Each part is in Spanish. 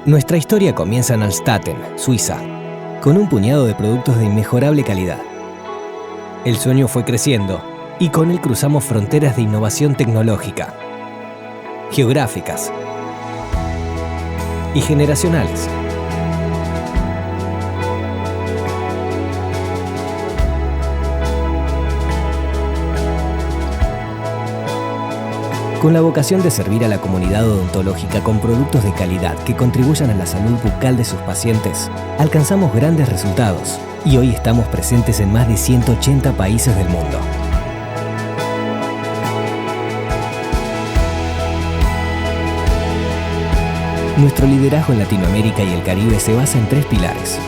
Nuestra historia comienza en Alstaten, Suiza, con un puñado de productos de inmejorable calidad. El sueño fue creciendo y con él cruzamos fronteras de innovación tecnológica, geográficas y generacionales. Con la vocación de servir a la comunidad odontológica con productos de calidad que contribuyan a la salud bucal de sus pacientes, alcanzamos grandes resultados y hoy estamos presentes en más de 180 países del mundo. Nuestro liderazgo en Latinoamérica y el Caribe se basa en 3 pilares: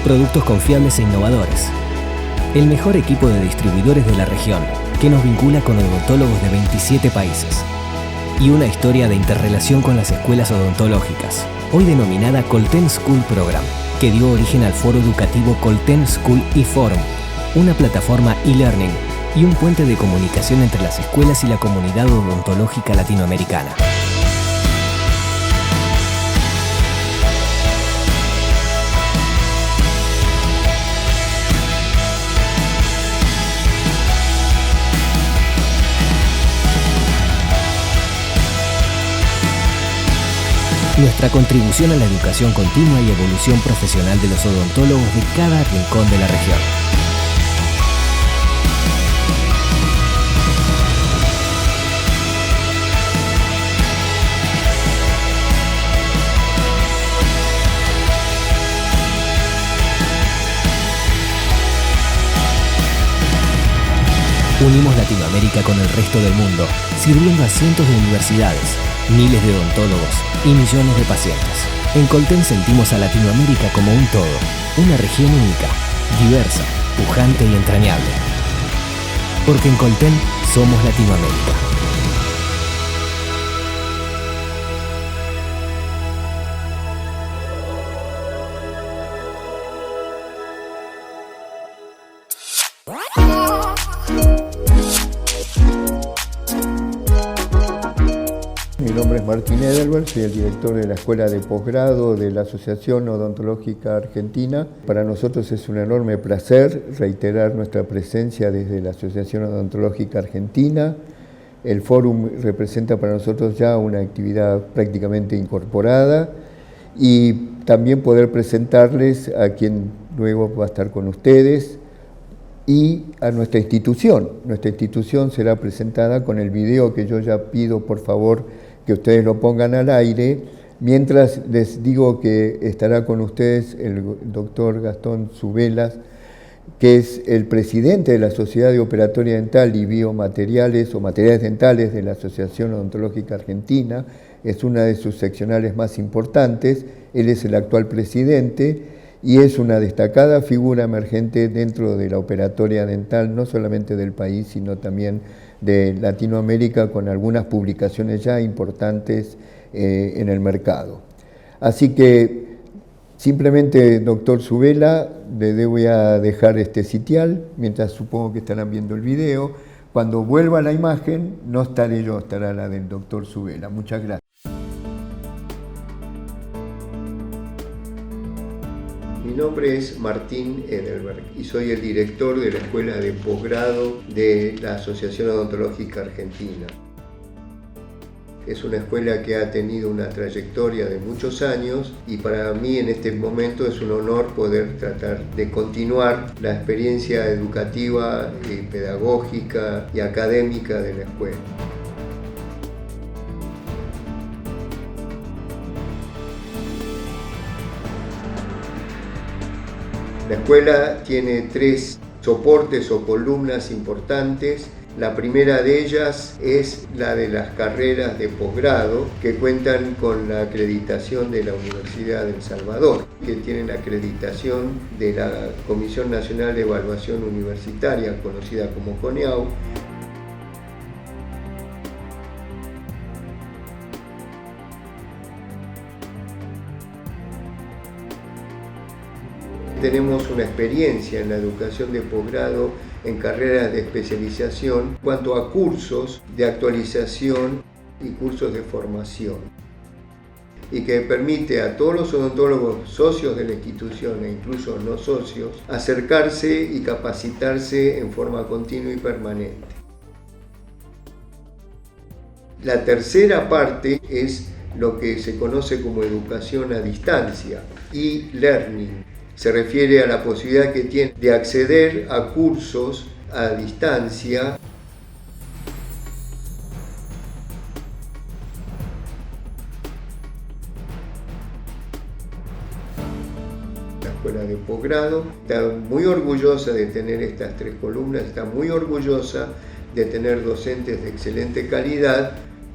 productos confiables e innovadores, el mejor equipo de distribuidores de la región, que nos vincula con odontólogos de 27 países, y una historia de interrelación con las escuelas odontológicas, hoy denominada Colten School Program, que dio origen al foro educativo Colten School eForum, una plataforma e-learning y un puente de comunicación entre las escuelas y la comunidad odontológica latinoamericana. Nuestra contribución a la educación continua y evolución profesional de los odontólogos de cada rincón de la región. Unimos Latinoamérica con el resto del mundo, sirviendo a cientos de universidades, miles de odontólogos y millones de pacientes. En Colten sentimos a Latinoamérica como un todo, una región única, diversa, pujante y entrañable. Porque en Colten somos Latinoamérica. Mi nombre es Martín Edelberg, soy el director de la Escuela de Posgrado de la Asociación Odontológica Argentina. Para nosotros es un enorme placer reiterar nuestra presencia desde la Asociación Odontológica Argentina. El Fórum representa para nosotros ya una actividad prácticamente incorporada y también poder presentarles a quien luego va a estar con ustedes y a nuestra institución. Nuestra institución será presentada con el video que yo ya pido, por favor, que ustedes lo pongan al aire, mientras les digo que estará con ustedes el doctor Gastón Zubelas, que es el presidente de la Sociedad de Operatoria Dental y Biomateriales o Materiales Dentales de la Asociación Odontológica Argentina. Es una de sus seccionales más importantes. Él es el actual presidente y es una destacada figura emergente dentro de la operatoria dental, no solamente del país, sino también de Latinoamérica, con algunas publicaciones ya importantes en el mercado. Así que simplemente, doctor Zubela, le voy a dejar este sitial, mientras supongo que estarán viendo el video. Cuando vuelva la imagen, no estaré yo, estará la del doctor Zubela. Muchas gracias. Mi nombre es Martín Edelberg y soy el director de la Escuela de Posgrado de la Asociación Odontológica Argentina. Es una escuela que ha tenido una trayectoria de muchos años y para mí en este momento es un honor poder tratar de continuar la experiencia educativa, pedagógica y académica de la escuela. La escuela tiene 3 soportes o columnas importantes. La primera de ellas es la de las carreras de posgrado que cuentan con la acreditación de la Universidad de El Salvador, que tienen la acreditación de la Comisión Nacional de Evaluación Universitaria, conocida como CONEAU. Tenemos una experiencia en la educación de posgrado en carreras de especialización en cuanto a cursos de actualización y cursos de formación. y que permite a todos los odontólogos socios de la institución e incluso no socios acercarse y capacitarse en forma continua y permanente. La tercera parte es lo que se conoce como educación a distancia, e-learning. Se refiere a la posibilidad que tiene de acceder a cursos a distancia. La escuela de posgrado está muy orgullosa de tener estas 3 columnas, está muy orgullosa de tener docentes de excelente calidad.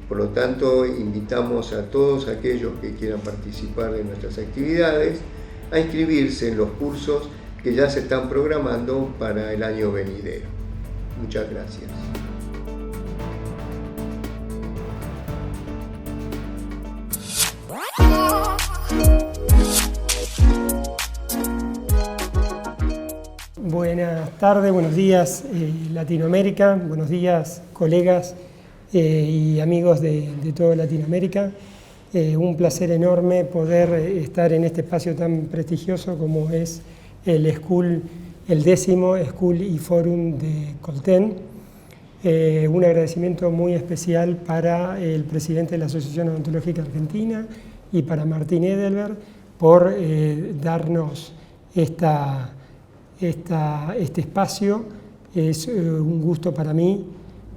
Por lo tanto, invitamos a todos aquellos que quieran participar de nuestras actividades a inscribirse en los cursos que ya se están programando para el año venidero. Muchas gracias. Buenas tardes, buenos días Latinoamérica, buenos días colegas y amigos de toda Latinoamérica. Un placer enorme poder estar en este espacio tan prestigioso como es el 10º School y Forum de Colten. Un agradecimiento muy especial para el presidente de la Asociación Odontológica Argentina y para Martín Edelberg por darnos este espacio. Es un gusto para mí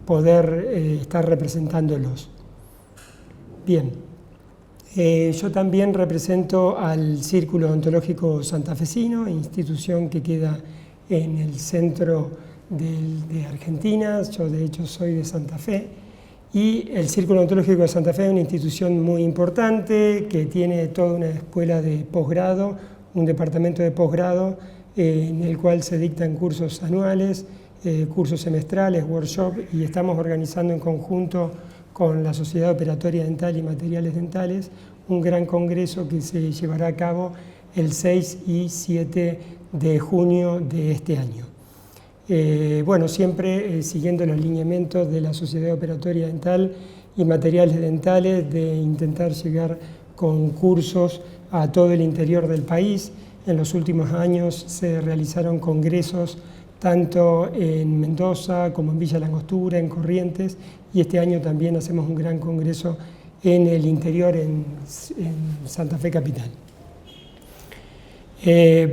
poder estar representándolos. Bien. Yo también represento al Círculo Odontológico Santafesino, institución que queda en el centro de Argentina. Yo de hecho soy de Santa Fe, y el Círculo Odontológico de Santa Fe es una institución muy importante que tiene toda una escuela de posgrado, un departamento de posgrado en el cual se dictan cursos anuales, cursos semestrales, workshops, y estamos organizando en conjunto con la Sociedad Operatoria Dental y Materiales Dentales un gran congreso que se llevará a cabo el 6 y 7 de junio de este año. Bueno, siempre siguiendo los lineamientos de la Sociedad Operatoria Dental y Materiales Dentales de intentar llegar con cursos a todo el interior del país. En los últimos años se realizaron congresos tanto en Mendoza como en Villa Langostura, en Corrientes, y este año también hacemos un gran congreso en el interior, en Santa Fe Capital.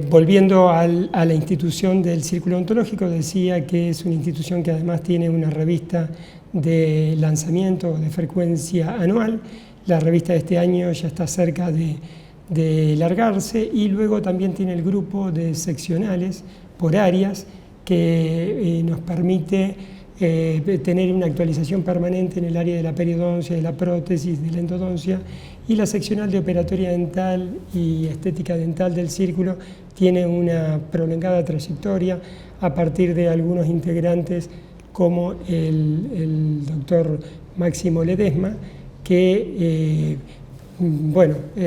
Volviendo a la institución del Círculo Odontológico, decía que es una institución que además tiene una revista de lanzamiento de frecuencia anual. La revista de este año ya está cerca de largarse, y luego también tiene el grupo de seccionales por áreas que nos permite tener una actualización permanente en el área de la periodoncia, de la prótesis, de la endodoncia, y la seccional de operatoria dental y estética dental del Círculo tiene una prolongada trayectoria a partir de algunos integrantes como el doctor Máximo Ledesma, que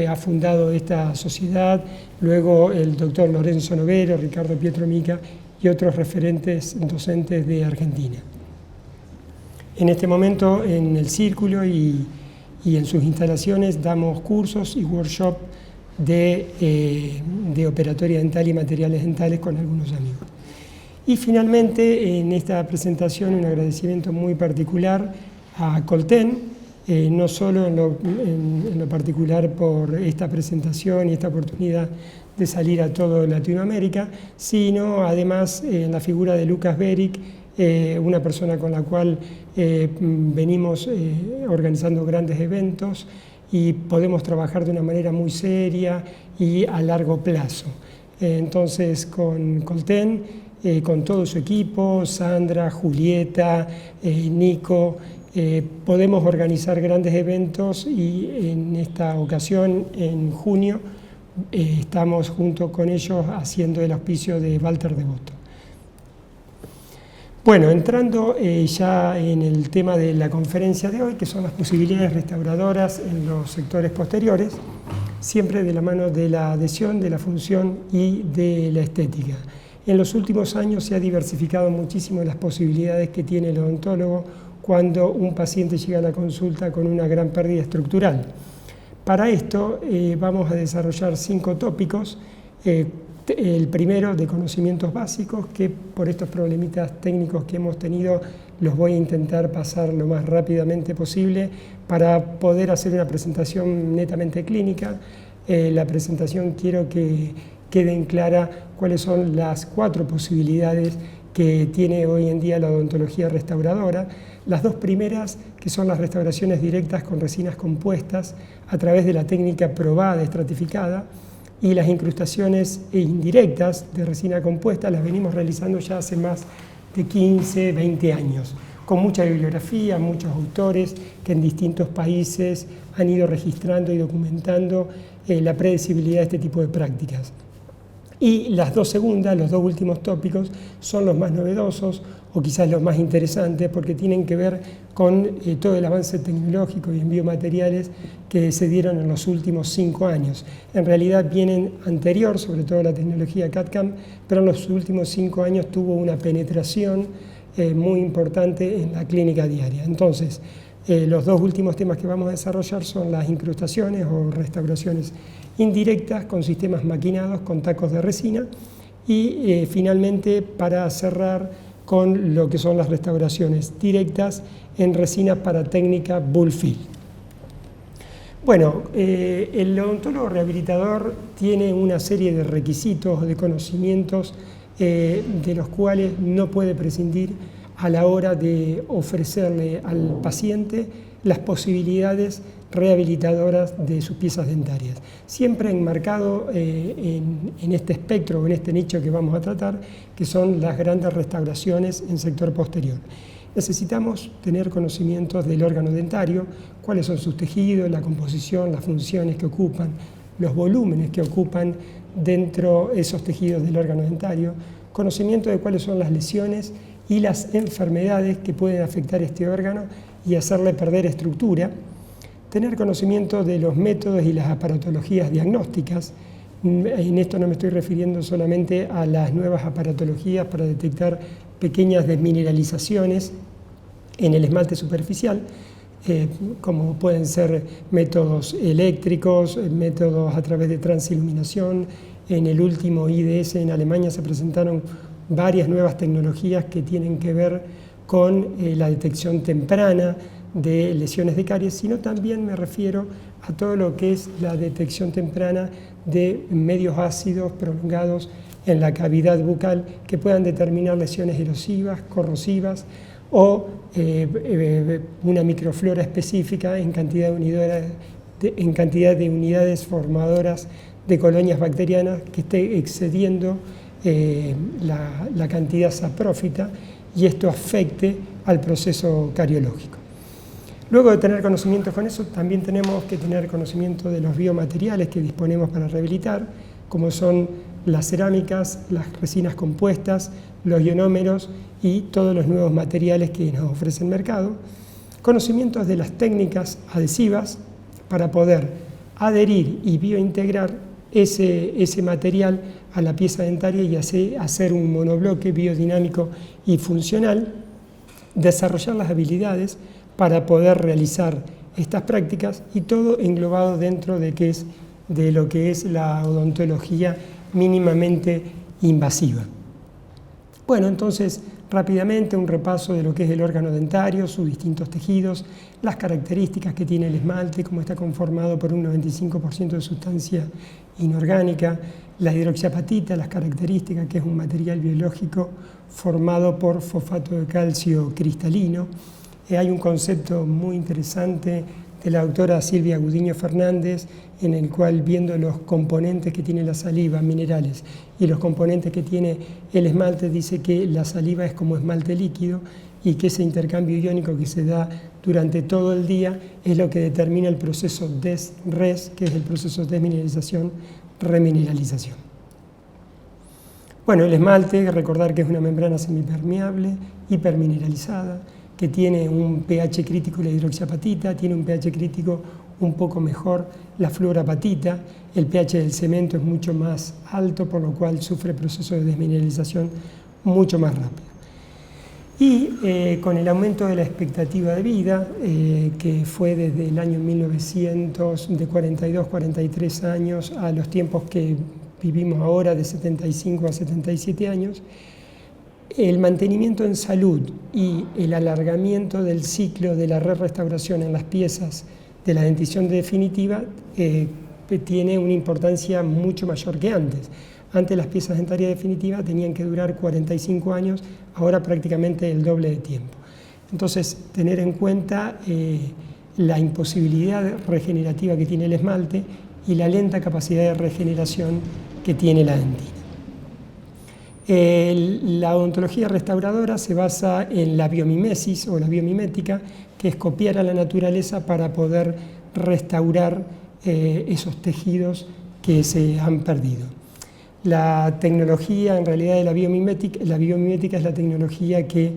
ha fundado esta sociedad, luego el doctor Lorenzo Novero, Ricardo Pietromica y otros referentes docentes de Argentina. En este momento en el Círculo y en sus instalaciones damos cursos y workshops de operatoria dental y materiales dentales con algunos amigos. Y finalmente en esta presentación un agradecimiento muy particular a Colten, no solo en lo particular por esta presentación y esta oportunidad de salir a toda Latinoamérica, sino además en la figura de Lucas Beric, una persona con la cual venimos organizando grandes eventos y podemos trabajar de una manera muy seria y a largo plazo. Entonces con Colten, con todo su equipo, Sandra, Julieta, Nico, podemos organizar grandes eventos, y en esta ocasión, en junio, estamos junto con ellos haciendo el auspicio de Walter Devoto. Bueno, entrando ya en el tema de la conferencia de hoy, que son las posibilidades restauradoras en los sectores posteriores, siempre de la mano de la adhesión, de la función y de la estética. En los últimos años se ha diversificado muchísimo las posibilidades que tiene el odontólogo cuando un paciente llega a la consulta con una gran pérdida estructural. Para esto vamos a desarrollar 5 tópicos. El primero de conocimientos básicos, que por estos problemitas técnicos que hemos tenido los voy a intentar pasar lo más rápidamente posible para poder hacer una presentación netamente clínica. La presentación quiero que queden claras cuáles son las 4 posibilidades que tiene hoy en día la odontología restauradora. Las 2 primeras, que son las restauraciones directas con resinas compuestas a través de la técnica probada, estratificada, y las incrustaciones indirectas de resina compuesta las venimos realizando ya hace más de 15, 20 años, con mucha bibliografía, muchos autores que en distintos países han ido registrando y documentando la predecibilidad de este tipo de prácticas. Y las 2 segundas, los 2 últimos tópicos, son los más novedosos o quizás los más interesantes porque tienen que ver con todo el avance tecnológico y en biomateriales que se dieron en los últimos 5 años. En realidad vienen anterior, sobre todo la tecnología CAD/CAM, pero en los últimos 5 años tuvo una penetración muy importante en la clínica diaria. Entonces, los 2 últimos temas que vamos a desarrollar son las incrustaciones o restauraciones indirectas con sistemas maquinados con tacos de resina y finalmente para cerrar con lo que son las restauraciones directas en resinas para técnica bullfill. Bueno, el odontólogo rehabilitador tiene una serie de requisitos, de conocimientos de los cuales no puede prescindir a la hora de ofrecerle al paciente las posibilidades rehabilitadoras de sus piezas dentarias. Siempre enmarcado en este espectro, en este nicho que vamos a tratar, que son las grandes restauraciones en sector posterior. Necesitamos tener conocimientos del órgano dentario, cuáles son sus tejidos, la composición, las funciones que ocupan, los volúmenes que ocupan dentro de esos tejidos del órgano dentario, conocimiento de cuáles son las lesiones y las enfermedades que pueden afectar este órgano y hacerle perder estructura, tener conocimiento de los métodos y las aparatologías diagnósticas. En esto no me estoy refiriendo solamente a las nuevas aparatologías para detectar pequeñas desmineralizaciones en el esmalte superficial, como pueden ser métodos eléctricos, métodos a través de transiluminación. En el último IDS en Alemania se presentaron varias nuevas tecnologías que tienen que ver con la detección temprana de lesiones de caries, sino también me refiero a todo lo que es la detección temprana de medios ácidos prolongados en la cavidad bucal que puedan determinar lesiones erosivas, corrosivas o una microflora específica en cantidad de unidades formadoras de colonias bacterianas que esté excediendo la cantidad saprófita y esto afecte al proceso cariológico. Luego de tener conocimiento con eso, también tenemos que tener conocimiento de los biomateriales que disponemos para rehabilitar, como son las cerámicas, las resinas compuestas, los ionómeros y todos los nuevos materiales que nos ofrece el mercado. Conocimientos de las técnicas adhesivas para poder adherir y biointegrar ese material a la pieza dentaria y hacer un monobloque biodinámico y funcional, desarrollar las habilidades para poder realizar estas prácticas y todo englobado dentro de lo que es la odontología mínimamente invasiva. Bueno, entonces rápidamente un repaso de lo que es el órgano dentario, sus distintos tejidos, las características que tiene el esmalte, cómo está conformado por un 95% de sustancia inorgánica, la hidroxiapatita, las características, que es un material biológico formado por fosfato de calcio cristalino. Hay un concepto muy interesante de la doctora Silvia Gudiño Fernández, en el cual, viendo los componentes que tiene la saliva, minerales, y los componentes que tiene el esmalte, dice que la saliva es como esmalte líquido y que ese intercambio iónico que se da durante todo el día es lo que determina el proceso des-res, que es el proceso de desmineralización-remineralización. Bueno, el esmalte, recordar que es una membrana semipermeable, hipermineralizada, que tiene un pH crítico la hidroxiapatita, tiene un pH crítico un poco mejor la fluorapatita, el pH del cemento es mucho más alto, por lo cual sufre procesos de desmineralización mucho más rápido. Y con el aumento de la expectativa de vida, que fue desde el año 1900, de 42, 43 años, a los tiempos que vivimos ahora, de 75 a 77 años, el mantenimiento en salud y el alargamiento del ciclo de la restauración en las piezas de la dentición definitiva tiene una importancia mucho mayor que antes. Antes las piezas dentarias definitivas tenían que durar 45 años, ahora prácticamente el doble de tiempo. Entonces, tener en cuenta la imposibilidad regenerativa que tiene el esmalte y la lenta capacidad de regeneración que tiene la dentina. La odontología restauradora se basa en la biomimesis o la biomimética, que es copiar a la naturaleza para poder restaurar esos tejidos que se han perdido. La tecnología, en realidad, de la biomimética es la tecnología que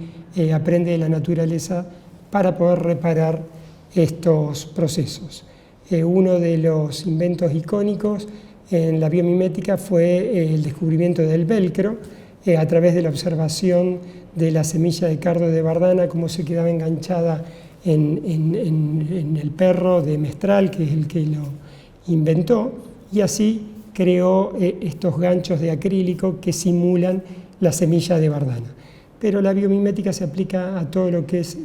aprende de la naturaleza para poder reparar estos procesos. Uno de los inventos icónicos en la biomimética fue el descubrimiento del velcro, a través de la observación de la semilla de cardo de bardana, cómo se quedaba enganchada en el perro de Mestral, que es el que lo inventó, y así creó estos ganchos de acrílico que simulan la semilla de bardana. Pero la biomimética se aplica a todo lo que es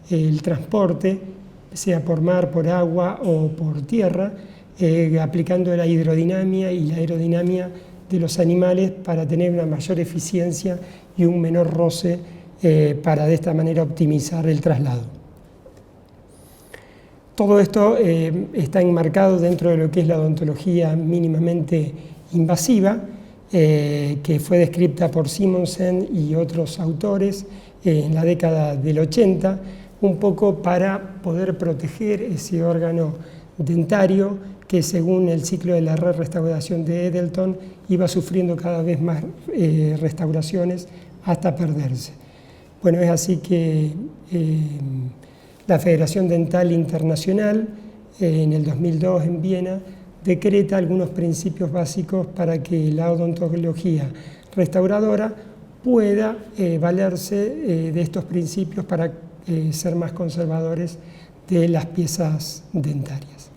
el transporte, sea por mar, por agua o por tierra, aplicando la hidrodinamia y la aerodinámica de los animales para tener una mayor eficiencia y un menor roce, para de esta manera optimizar el traslado. Todo esto está enmarcado dentro de lo que es la odontología mínimamente invasiva, que fue descrita por Simonsen y otros autores en la década del 80, un poco para poder proteger ese órgano dentario que, según el ciclo de la restauración de Edelton, iba sufriendo cada vez más restauraciones hasta perderse. Bueno, es así que la Federación Dental Internacional, en el 2002 en Viena, decreta algunos principios básicos para que la odontología restauradora pueda valerse de estos principios para ser más conservadores de las piezas dentarias.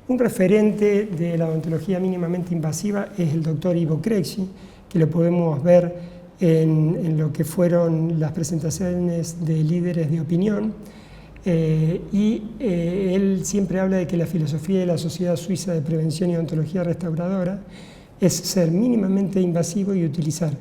Un referente de la odontología mínimamente invasiva es el doctor Ivo Krejci, que lo podemos ver en lo que fueron las presentaciones de líderes de opinión, él siempre habla de que la filosofía de la Sociedad Suiza de Prevención y Odontología Restauradora es ser mínimamente invasivo y utilizar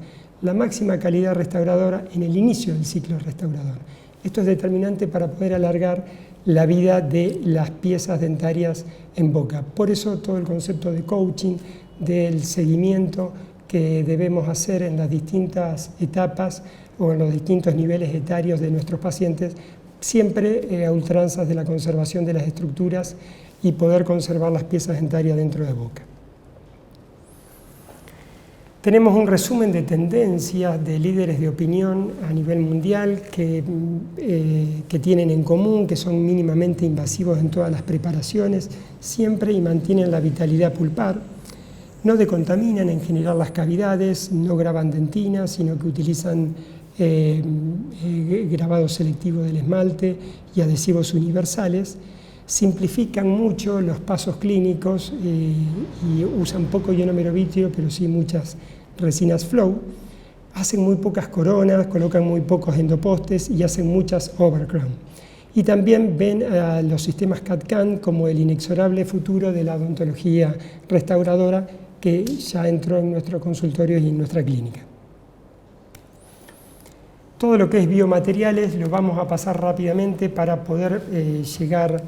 la máxima calidad restauradora en el inicio del ciclo restaurador. Esto es determinante para poder alargar la vida de las piezas dentarias en boca. Por eso todo el concepto de coaching, del seguimiento que debemos hacer en las distintas etapas o en los distintos niveles etarios de nuestros pacientes, siempre a ultranzas de la conservación de las estructuras y poder conservar las piezas dentarias dentro de boca. Tenemos un resumen de tendencias de líderes de opinión a nivel mundial que tienen en común, que son mínimamente invasivos en todas las preparaciones, siempre, y mantienen la vitalidad pulpar. No decontaminan en general las cavidades, no graban dentinas, sino que utilizan grabado selectivo del esmalte y adhesivos universales. Simplifican mucho los pasos clínicos y usan poco iono vitrio, pero sí muchas resinas flow. Hacen muy pocas coronas, colocan muy pocos endopostes y hacen muchas overcrown. Y también ven a los sistemas CAD/CAM como el inexorable futuro de la odontología restauradora, que ya entró en nuestro consultorio y en nuestra clínica. Todo lo que es biomateriales lo vamos a pasar rápidamente para poder llegar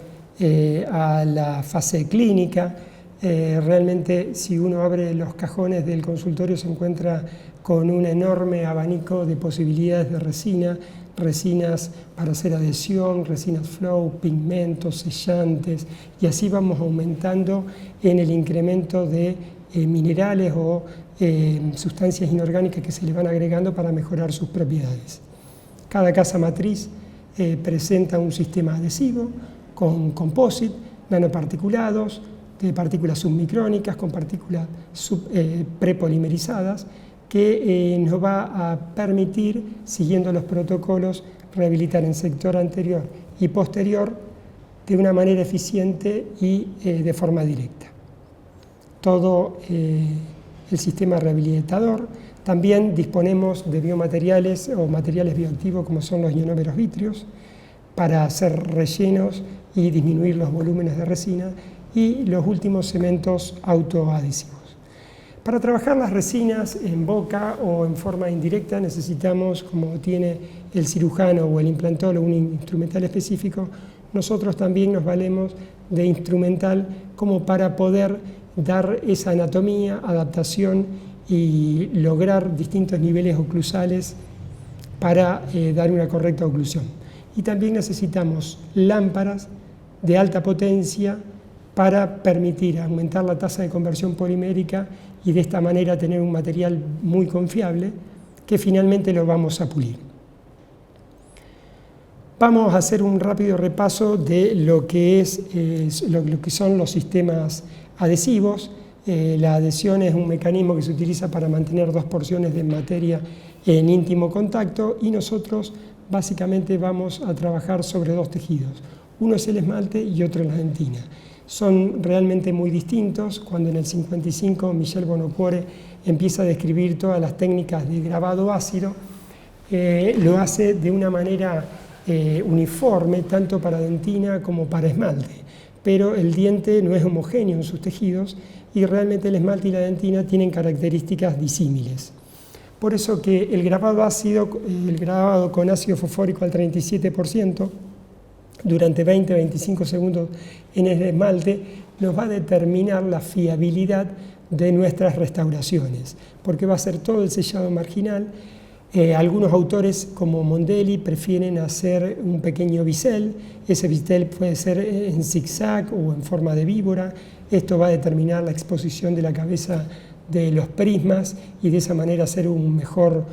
a la fase clínica. Realmente, si uno abre los cajones del consultorio, se encuentra con un enorme abanico de posibilidades de resina, resinas para hacer adhesión, resinas flow, pigmentos, sellantes, y así vamos aumentando en el incremento de minerales o sustancias inorgánicas que se le van agregando para mejorar sus propiedades. Cada casa matriz presenta un sistema adhesivo con composite, nanoparticulados, de partículas submicrónicas con partículas prepolimerizadas, que nos va a permitir, siguiendo los protocolos, rehabilitar en sector anterior y posterior de una manera eficiente y de forma directa. Todo el sistema rehabilitador. También disponemos de biomateriales o materiales bioactivos como son los ionómeros vítreos para hacer rellenos y disminuir los volúmenes de resina, y los últimos cementos autoadhesivos. Para trabajar las resinas en boca o en forma indirecta necesitamos, como tiene el cirujano o el implantólogo, un instrumental específico. Nosotros también nos valemos de instrumental como para poder dar esa anatomía, adaptación y lograr distintos niveles oclusales para dar una correcta oclusión. Y también necesitamos lámparas de alta potencia para permitir aumentar la tasa de conversión polimérica y de esta manera tener un material muy confiable que finalmente lo vamos a pulir. Vamos a hacer un rápido repaso de lo que son los sistemas adhesivos. La adhesión es un mecanismo que se utiliza para mantener dos porciones de materia en íntimo contacto, y nosotros básicamente vamos a trabajar sobre dos tejidos. Uno es el esmalte y otro es la dentina. Son realmente muy distintos. Cuando en el 55 Michel Bonocore empieza a describir todas las técnicas de grabado ácido, lo hace de una manera uniforme, tanto para dentina como para esmalte. Pero el diente no es homogéneo en sus tejidos y realmente el esmalte y la dentina tienen características disímiles. Por eso que el grabado con ácido fosfórico al 37%, durante 20-25 segundos en el esmalte, nos va a determinar la fiabilidad de nuestras restauraciones, porque va a ser todo el sellado marginal. Algunos autores como Mondelli prefieren hacer un pequeño bisel. Ese bisel puede ser en zigzag o en forma de víbora. Esto va a determinar la exposición de la cabeza de los prismas y de esa manera hacer un mejor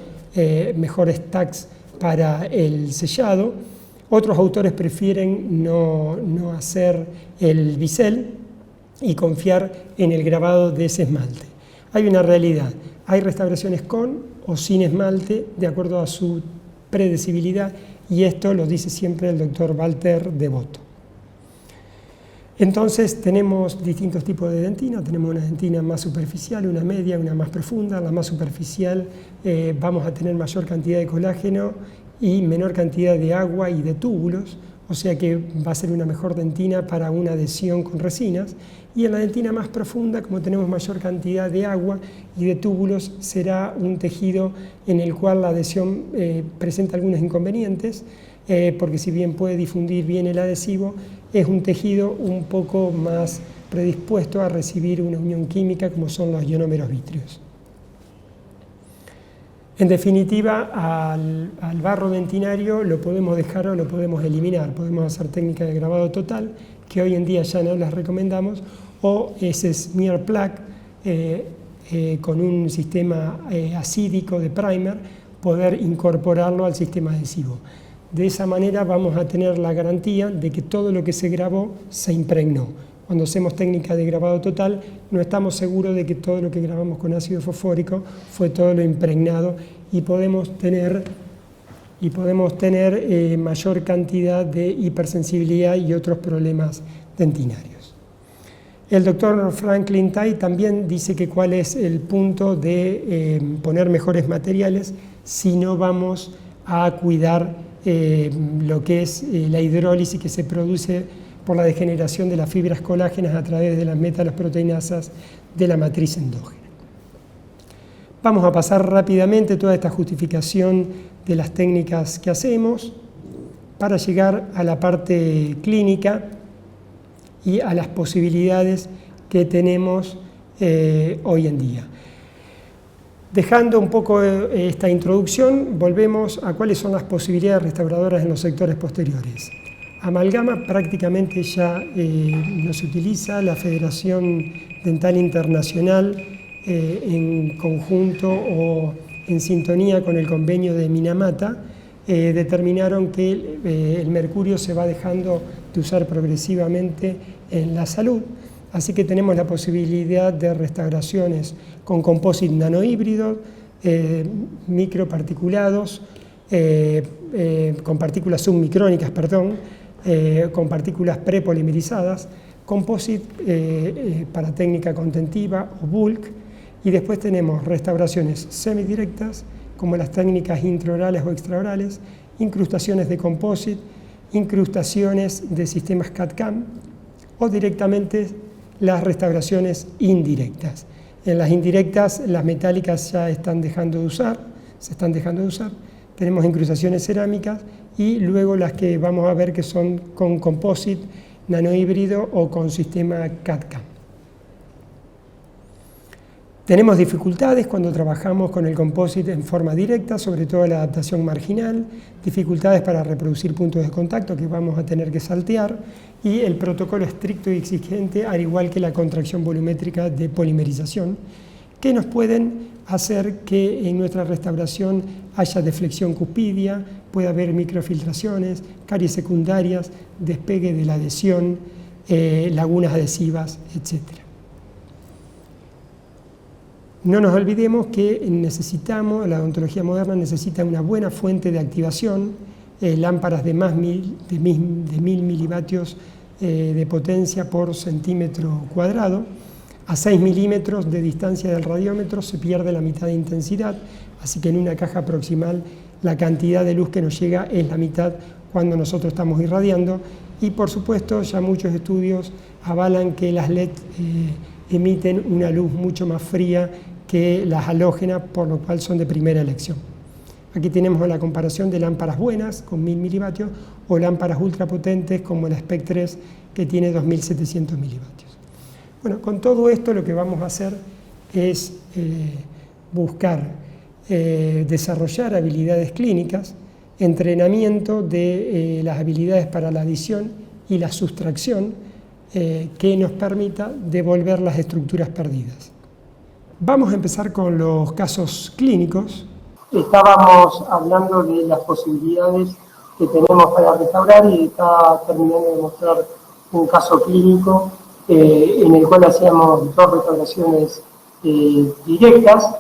stacks para el sellado. Otros autores prefieren no hacer el bisel y confiar en el grabado de ese esmalte. Hay una realidad: hay restauraciones con o sin esmalte de acuerdo a su predecibilidad, y esto lo dice siempre el doctor Walter Devoto. Entonces tenemos distintos tipos de dentina. Tenemos una dentina más superficial, una media, una más profunda. La más superficial vamos a tener mayor cantidad de colágeno y menor cantidad de agua y de túbulos, o sea que va a ser una mejor dentina para una adhesión con resinas. Y en la dentina más profunda, como tenemos mayor cantidad de agua y de túbulos, será un tejido en el cual la adhesión presenta algunos inconvenientes, porque si bien puede difundir bien el adhesivo, es un tejido un poco más predispuesto a recibir una unión química como son los ionómeros vítreos. En definitiva, al barro dentinario lo podemos dejar o lo podemos eliminar. Podemos hacer técnicas de grabado total, que hoy en día ya no las recomendamos, o ese smear plaque con un sistema acídico de primer, poder incorporarlo al sistema adhesivo. De esa manera vamos a tener la garantía de que todo lo que se grabó se impregnó. Cuando hacemos técnica de grabado total, no estamos seguros de que todo lo que grabamos con ácido fosfórico fue todo lo impregnado, y podemos tener mayor cantidad de hipersensibilidad y otros problemas dentinarios. El doctor Franklin Tai también dice que cuál es el punto de poner mejores materiales si no vamos a cuidar lo que es la hidrólisis que se produce por la degeneración de las fibras colágenas a través de las metalosproteinasas de la matriz endógena. Vamos a pasar rápidamente toda esta justificación de las técnicas que hacemos para llegar a la parte clínica y a las posibilidades que tenemos hoy en día. Dejando un poco esta introducción, volvemos a cuáles son las posibilidades restauradoras en los sectores posteriores. Amalgama prácticamente ya no se utiliza. La Federación Dental Internacional, en conjunto o en sintonía con el convenio de Minamata, determinaron que el mercurio se va dejando de usar progresivamente en la salud, así que tenemos la posibilidad de restauraciones con composite nanohíbridos, microparticulados, con partículas submicrónicas, con partículas prepolimerizadas, composite para técnica contentiva o bulk, y después tenemos restauraciones semidirectas, como las técnicas intraorales o extraorales, incrustaciones de composite, incrustaciones de sistemas CAD/CAM o directamente las restauraciones indirectas. En las indirectas, las metálicas ya se están dejando de usar. Tenemos incrustaciones cerámicas y luego las que vamos a ver que son con composite, nanohíbrido o con sistema CAD/CAM. Tenemos dificultades cuando trabajamos con el composite en forma directa, sobre todo la adaptación marginal, dificultades para reproducir puntos de contacto que vamos a tener que saltear, y el protocolo estricto y exigente, al igual que la contracción volumétrica de polimerización, que nos pueden hacer que en nuestra restauración haya deflexión cuspidia, pueda haber microfiltraciones, caries secundarias, despegue de la adhesión, lagunas adhesivas, etc. No nos olvidemos que la odontología moderna necesita una buena fuente de activación, lámparas de 1000 milivatios de potencia por centímetro cuadrado. A 6 milímetros de distancia del radiómetro se pierde la mitad de intensidad, así que en una caja proximal la cantidad de luz que nos llega es la mitad cuando nosotros estamos irradiando, y por supuesto ya muchos estudios avalan que las LED emiten una luz mucho más fría que las halógenas, por lo cual son de primera elección. Aquí tenemos la comparación de lámparas buenas con 1000 milivatios o lámparas ultrapotentes como la SPEC 3 que tiene 2700 milivatios. Bueno, con todo esto lo que vamos a hacer es buscar desarrollar habilidades clínicas, entrenamiento de las habilidades para la adición y la sustracción que nos permita devolver las estructuras perdidas. Vamos a empezar con los casos clínicos. Estábamos hablando de las posibilidades que tenemos para restaurar y está terminando de mostrar un caso clínico en el cual hacíamos 2 restauraciones directas.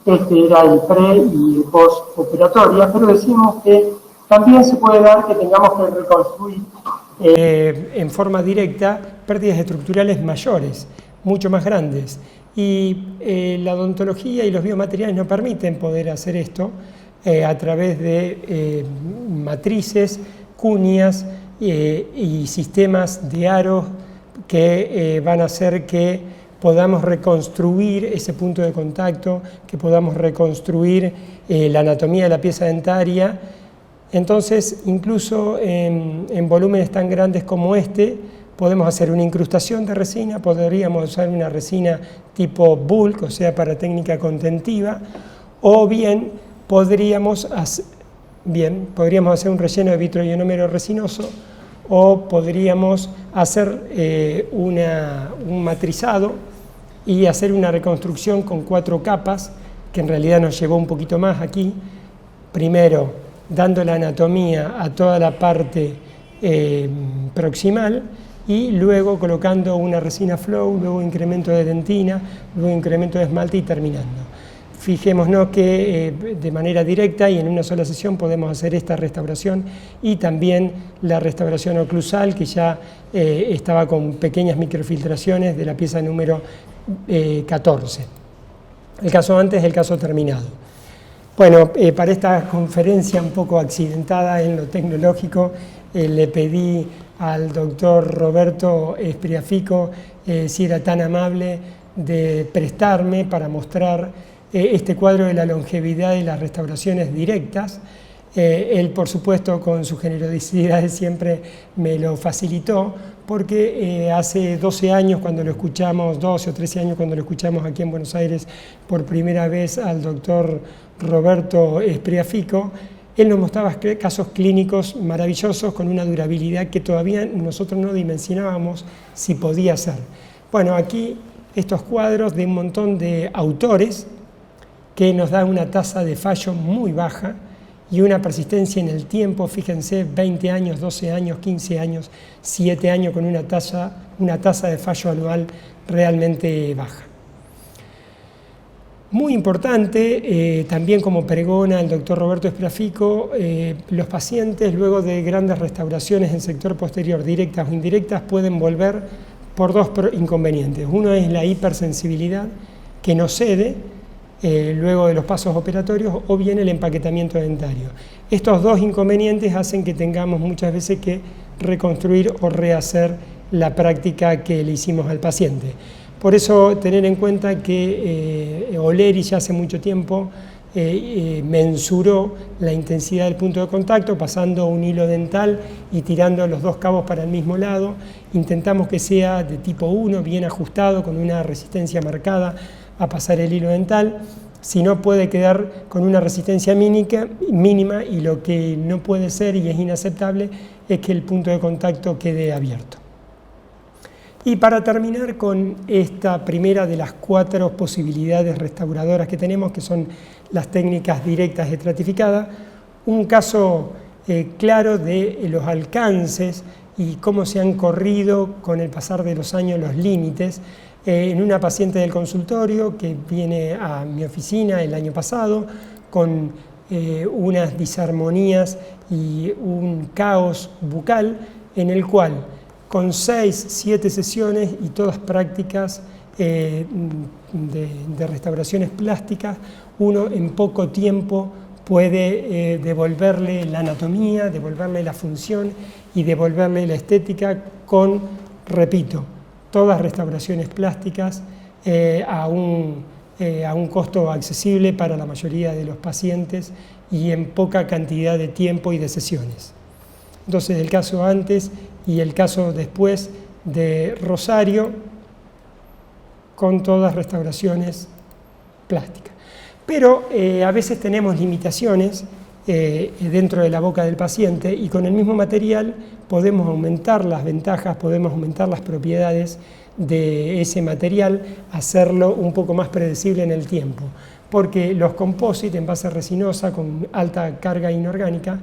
Este era el pre y el post operatoria, pero decimos que también se puede dar que tengamos que reconstruir en forma directa pérdidas estructurales mayores, mucho más grandes. Y la odontología y los biomateriales nos permiten poder hacer esto a través de matrices, cuñas y sistemas de aros que van a hacer que podamos reconstruir ese punto de contacto, que podamos reconstruir la anatomía de la pieza dentaria. Entonces, incluso en volúmenes tan grandes como este, podemos hacer una incrustación de resina, podríamos usar una resina tipo bulk, o sea, para técnica contentiva, o bien podríamos hacer un relleno de vitroionómero resinoso, o podríamos hacer un matrizado y hacer una reconstrucción con 4 capas, que en realidad nos llevó un poquito más aquí. Primero, dando la anatomía a toda la parte proximal, y luego colocando una resina flow, luego incremento de dentina, luego incremento de esmalte y terminando. Fijémonos que de manera directa y en una sola sesión podemos hacer esta restauración y también la restauración oclusal, que ya estaba con pequeñas microfiltraciones de la pieza número 14. El caso antes es el caso terminado. Bueno, para esta conferencia un poco accidentada en lo tecnológico, le pedí al doctor Roberto Spriafico si era tan amable de prestarme para mostrar este cuadro de la longevidad y las restauraciones directas. Él, por supuesto, con su generosidad siempre me lo facilitó, porque hace 12 años cuando lo escuchamos, 12 o 13 años cuando lo escuchamos aquí en Buenos Aires por primera vez al doctor Roberto Spriafico, él nos mostraba casos clínicos maravillosos con una durabilidad que todavía nosotros no dimensionábamos si podía ser. Bueno, aquí estos cuadros de un montón de autores que nos dan una tasa de fallo muy baja y una persistencia en el tiempo, fíjense, 20 años, 12 años, 15 años, 7 años con una tasa de fallo anual realmente baja. Muy importante, también como pregona el doctor Roberto Esprafico, los pacientes luego de grandes restauraciones en sector posterior, directas o indirectas, pueden volver por dos inconvenientes. Uno es la hipersensibilidad, que no cede luego de los pasos operatorios, o bien el empaquetamiento dentario. Estos dos inconvenientes hacen que tengamos muchas veces que reconstruir o rehacer la práctica que le hicimos al paciente. Por eso tener en cuenta que O'Leary ya hace mucho tiempo mensuró la intensidad del punto de contacto pasando un hilo dental y tirando los dos cabos para el mismo lado. Intentamos que sea de tipo 1, bien ajustado, con una resistencia marcada a pasar el hilo dental. Si no, puede quedar con una resistencia mínima, y lo que no puede ser y es inaceptable es que el punto de contacto quede abierto. Y para terminar con esta primera de las 4 posibilidades restauradoras que tenemos, que son las técnicas directas estratificadas, un caso claro de los alcances y cómo se han corrido con el pasar de los años los límites en una paciente del consultorio que viene a mi oficina el año pasado con unas disarmonías y un caos bucal, en el cual con 6, 7 sesiones y todas prácticas de restauraciones plásticas, uno en poco tiempo puede devolverle la anatomía, devolverle la función y devolverle la estética con, repito, todas restauraciones plásticas a un costo accesible para la mayoría de los pacientes y en poca cantidad de tiempo y de sesiones. Entonces, el caso antes y el caso después de Rosario, con todas restauraciones plásticas. Pero a veces tenemos limitaciones dentro de la boca del paciente, y con el mismo material podemos aumentar las ventajas, podemos aumentar las propiedades de ese material, hacerlo un poco más predecible en el tiempo. Porque los composites en base resinosa con alta carga inorgánica,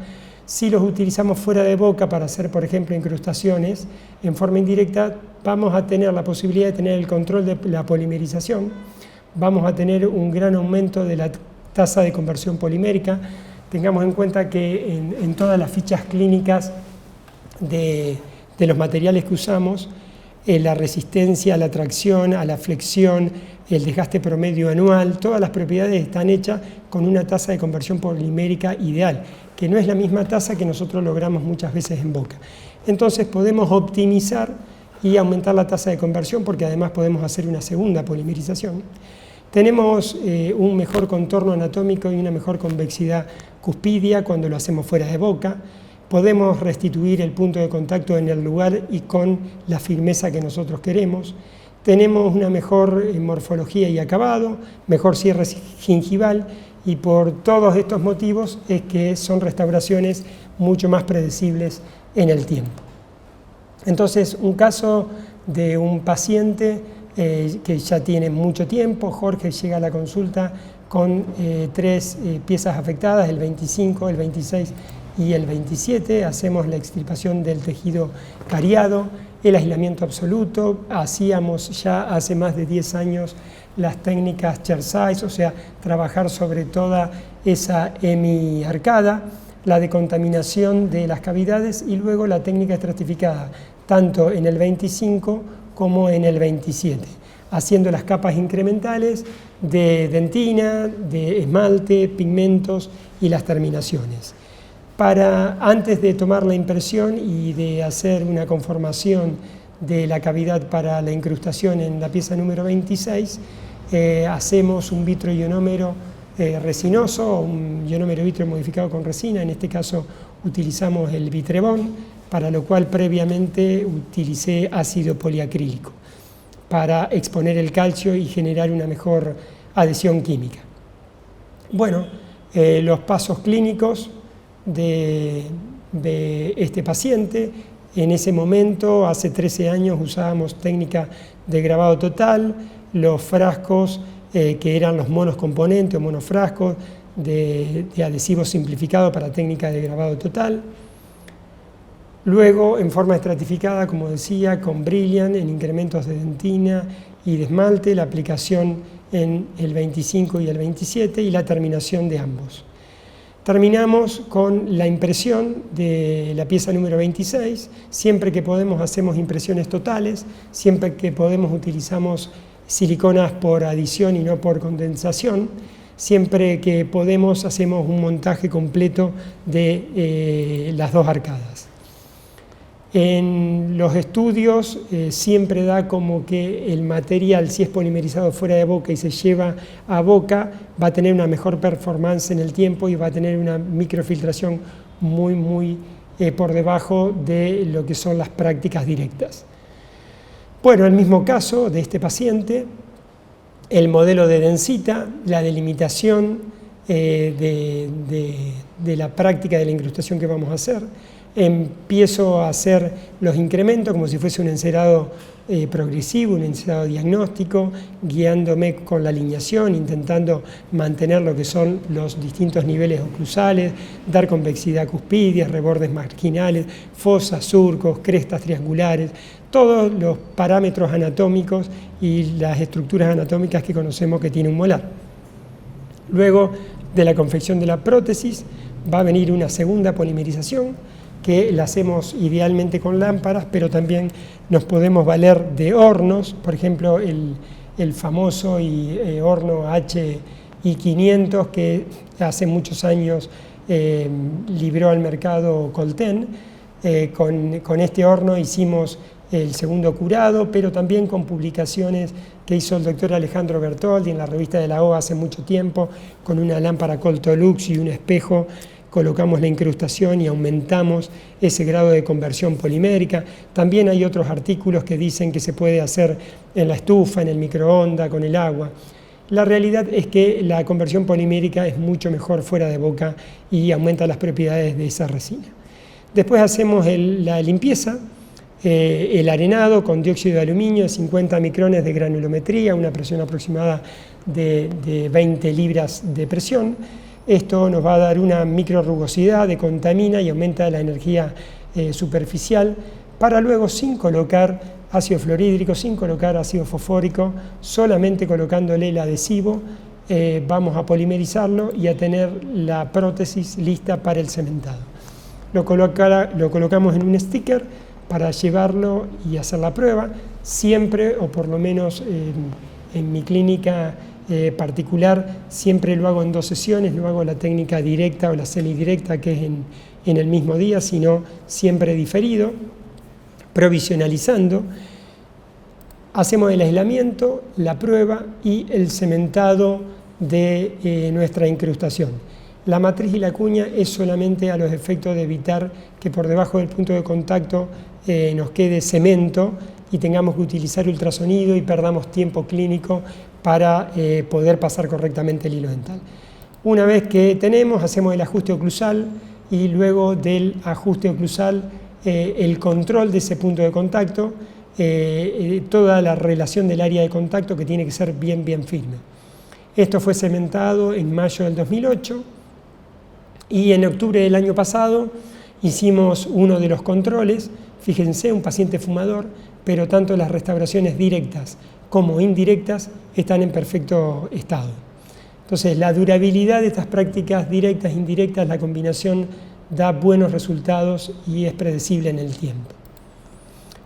si los utilizamos fuera de boca para hacer, por ejemplo, incrustaciones en forma indirecta, vamos a tener la posibilidad de tener el control de la polimerización, vamos a tener un gran aumento de la tasa de conversión polimérica. Tengamos en cuenta que en todas las fichas clínicas de los materiales que usamos, la resistencia a la tracción, a la flexión, el desgaste promedio anual, todas las propiedades están hechas con una tasa de conversión polimérica ideal, que no es la misma tasa que nosotros logramos muchas veces en boca. Entonces podemos optimizar y aumentar la tasa de conversión, porque además podemos hacer una segunda polimerización. Tenemos un mejor contorno anatómico y una mejor convexidad cuspidia cuando lo hacemos fuera de boca. Podemos restituir el punto de contacto en el lugar y con la firmeza que nosotros queremos. Tenemos una mejor morfología y acabado, mejor cierre gingival, y por todos estos motivos es que son restauraciones mucho más predecibles en el tiempo. Entonces, un caso de un paciente que ya tiene mucho tiempo, Jorge llega a la consulta con 3 piezas afectadas, el 25, el 26 y el 27, hacemos la extirpación del tejido cariado, el aislamiento absoluto, hacíamos ya hace más de 10 años las técnicas chair size, o sea, trabajar sobre toda esa hemiarcada, la decontaminación de las cavidades y luego la técnica estratificada, tanto en el 25 como en el 27, haciendo las capas incrementales de dentina, de esmalte, pigmentos y las terminaciones. Antes de tomar la impresión y de hacer una conformación de la cavidad para la incrustación en la pieza número 26, hacemos un vitroionómero resinoso, un ionómero vítreo modificado con resina. En este caso utilizamos el Vitrebond, para lo cual previamente utilicé ácido poliacrílico para exponer el calcio y generar una mejor adhesión química. Bueno, los pasos clínicos de este paciente. En ese momento, hace 13 años, usábamos técnica de grabado total, los frascos que eran los monoscomponentes o monofrascos de adhesivo simplificado para técnica de grabado total. Luego, en forma estratificada, como decía, con Brilliant, en incrementos de dentina y de esmalte, la aplicación en el 25 y el 27 y la terminación de ambos. Terminamos con la impresión de la pieza número 26. Siempre que podemos hacemos impresiones totales, siempre que podemos utilizamos siliconas por adición y no por condensación, siempre que podemos hacemos un montaje completo de las dos arcadas. En los estudios siempre da como que el material, si es polimerizado fuera de boca y se lleva a boca, va a tener una mejor performance en el tiempo y va a tener una microfiltración muy por debajo de lo que son las prácticas directas. Bueno, el mismo caso de este paciente, el modelo de Densita, la delimitación de la práctica de la incrustación que vamos a hacer. Empiezo a hacer los incrementos como si fuese un encerado progresivo, un encerado diagnóstico, guiándome con la alineación, intentando mantener lo que son los distintos niveles oclusales, dar convexidad cuspidia, rebordes marginales, fosas, surcos, crestas triangulares, todos los parámetros anatómicos y las estructuras anatómicas que conocemos que tiene un molar. Luego de la confección de la prótesis va a venir una segunda polimerización, que la hacemos idealmente con lámparas, pero también nos podemos valer de hornos, por ejemplo el famoso horno HI500 que hace muchos años libró al mercado Colten. Con este horno hicimos el segundo curado, pero también con publicaciones que hizo el doctor Alejandro Bertoldi en la revista de la OA hace mucho tiempo, con una lámpara Coltolux y un espejo. Colocamos la incrustación y aumentamos ese grado de conversión polimérica. También hay otros artículos que dicen que se puede hacer en la estufa, en el microondas, con el agua. La realidad es que la conversión polimérica es mucho mejor fuera de boca y aumenta las propiedades de esa resina. Después hacemos la limpieza, el arenado con dióxido de aluminio de 50 micrones de granulometría, una presión aproximada de 20 libras de presión. Esto nos va a dar una microrugosidad, decontamina y aumenta la energía superficial, para luego, sin colocar ácido fluorhídrico, sin colocar ácido fosfórico, solamente colocándole el adhesivo, vamos a polimerizarlo y a tener la prótesis lista para el cementado. Lo colocamos en un sticker para llevarlo y hacer la prueba, siempre, o por lo menos en mi clínica particular, siempre lo hago en 2 sesiones, no hago la técnica directa o la semidirecta que es en el mismo día, sino siempre diferido, provisionalizando. Hacemos el aislamiento, la prueba y el cementado de nuestra incrustación. La matriz y la cuña es solamente a los efectos de evitar que por debajo del punto de contacto nos quede cemento y tengamos que utilizar ultrasonido y perdamos tiempo clínico para poder pasar correctamente el hilo dental. Una vez que tenemos, hacemos el ajuste oclusal y luego del ajuste oclusal el control de ese punto de contacto, toda la relación del área de contacto que tiene que ser bien firme. Esto fue cementado en mayo del 2008 y en octubre del año pasado hicimos uno de los controles. Fíjense, un paciente fumador, pero tanto las restauraciones directas como indirectas están en perfecto estado. Entonces, la durabilidad de estas prácticas directas e indirectas, la combinación da buenos resultados y es predecible en el tiempo.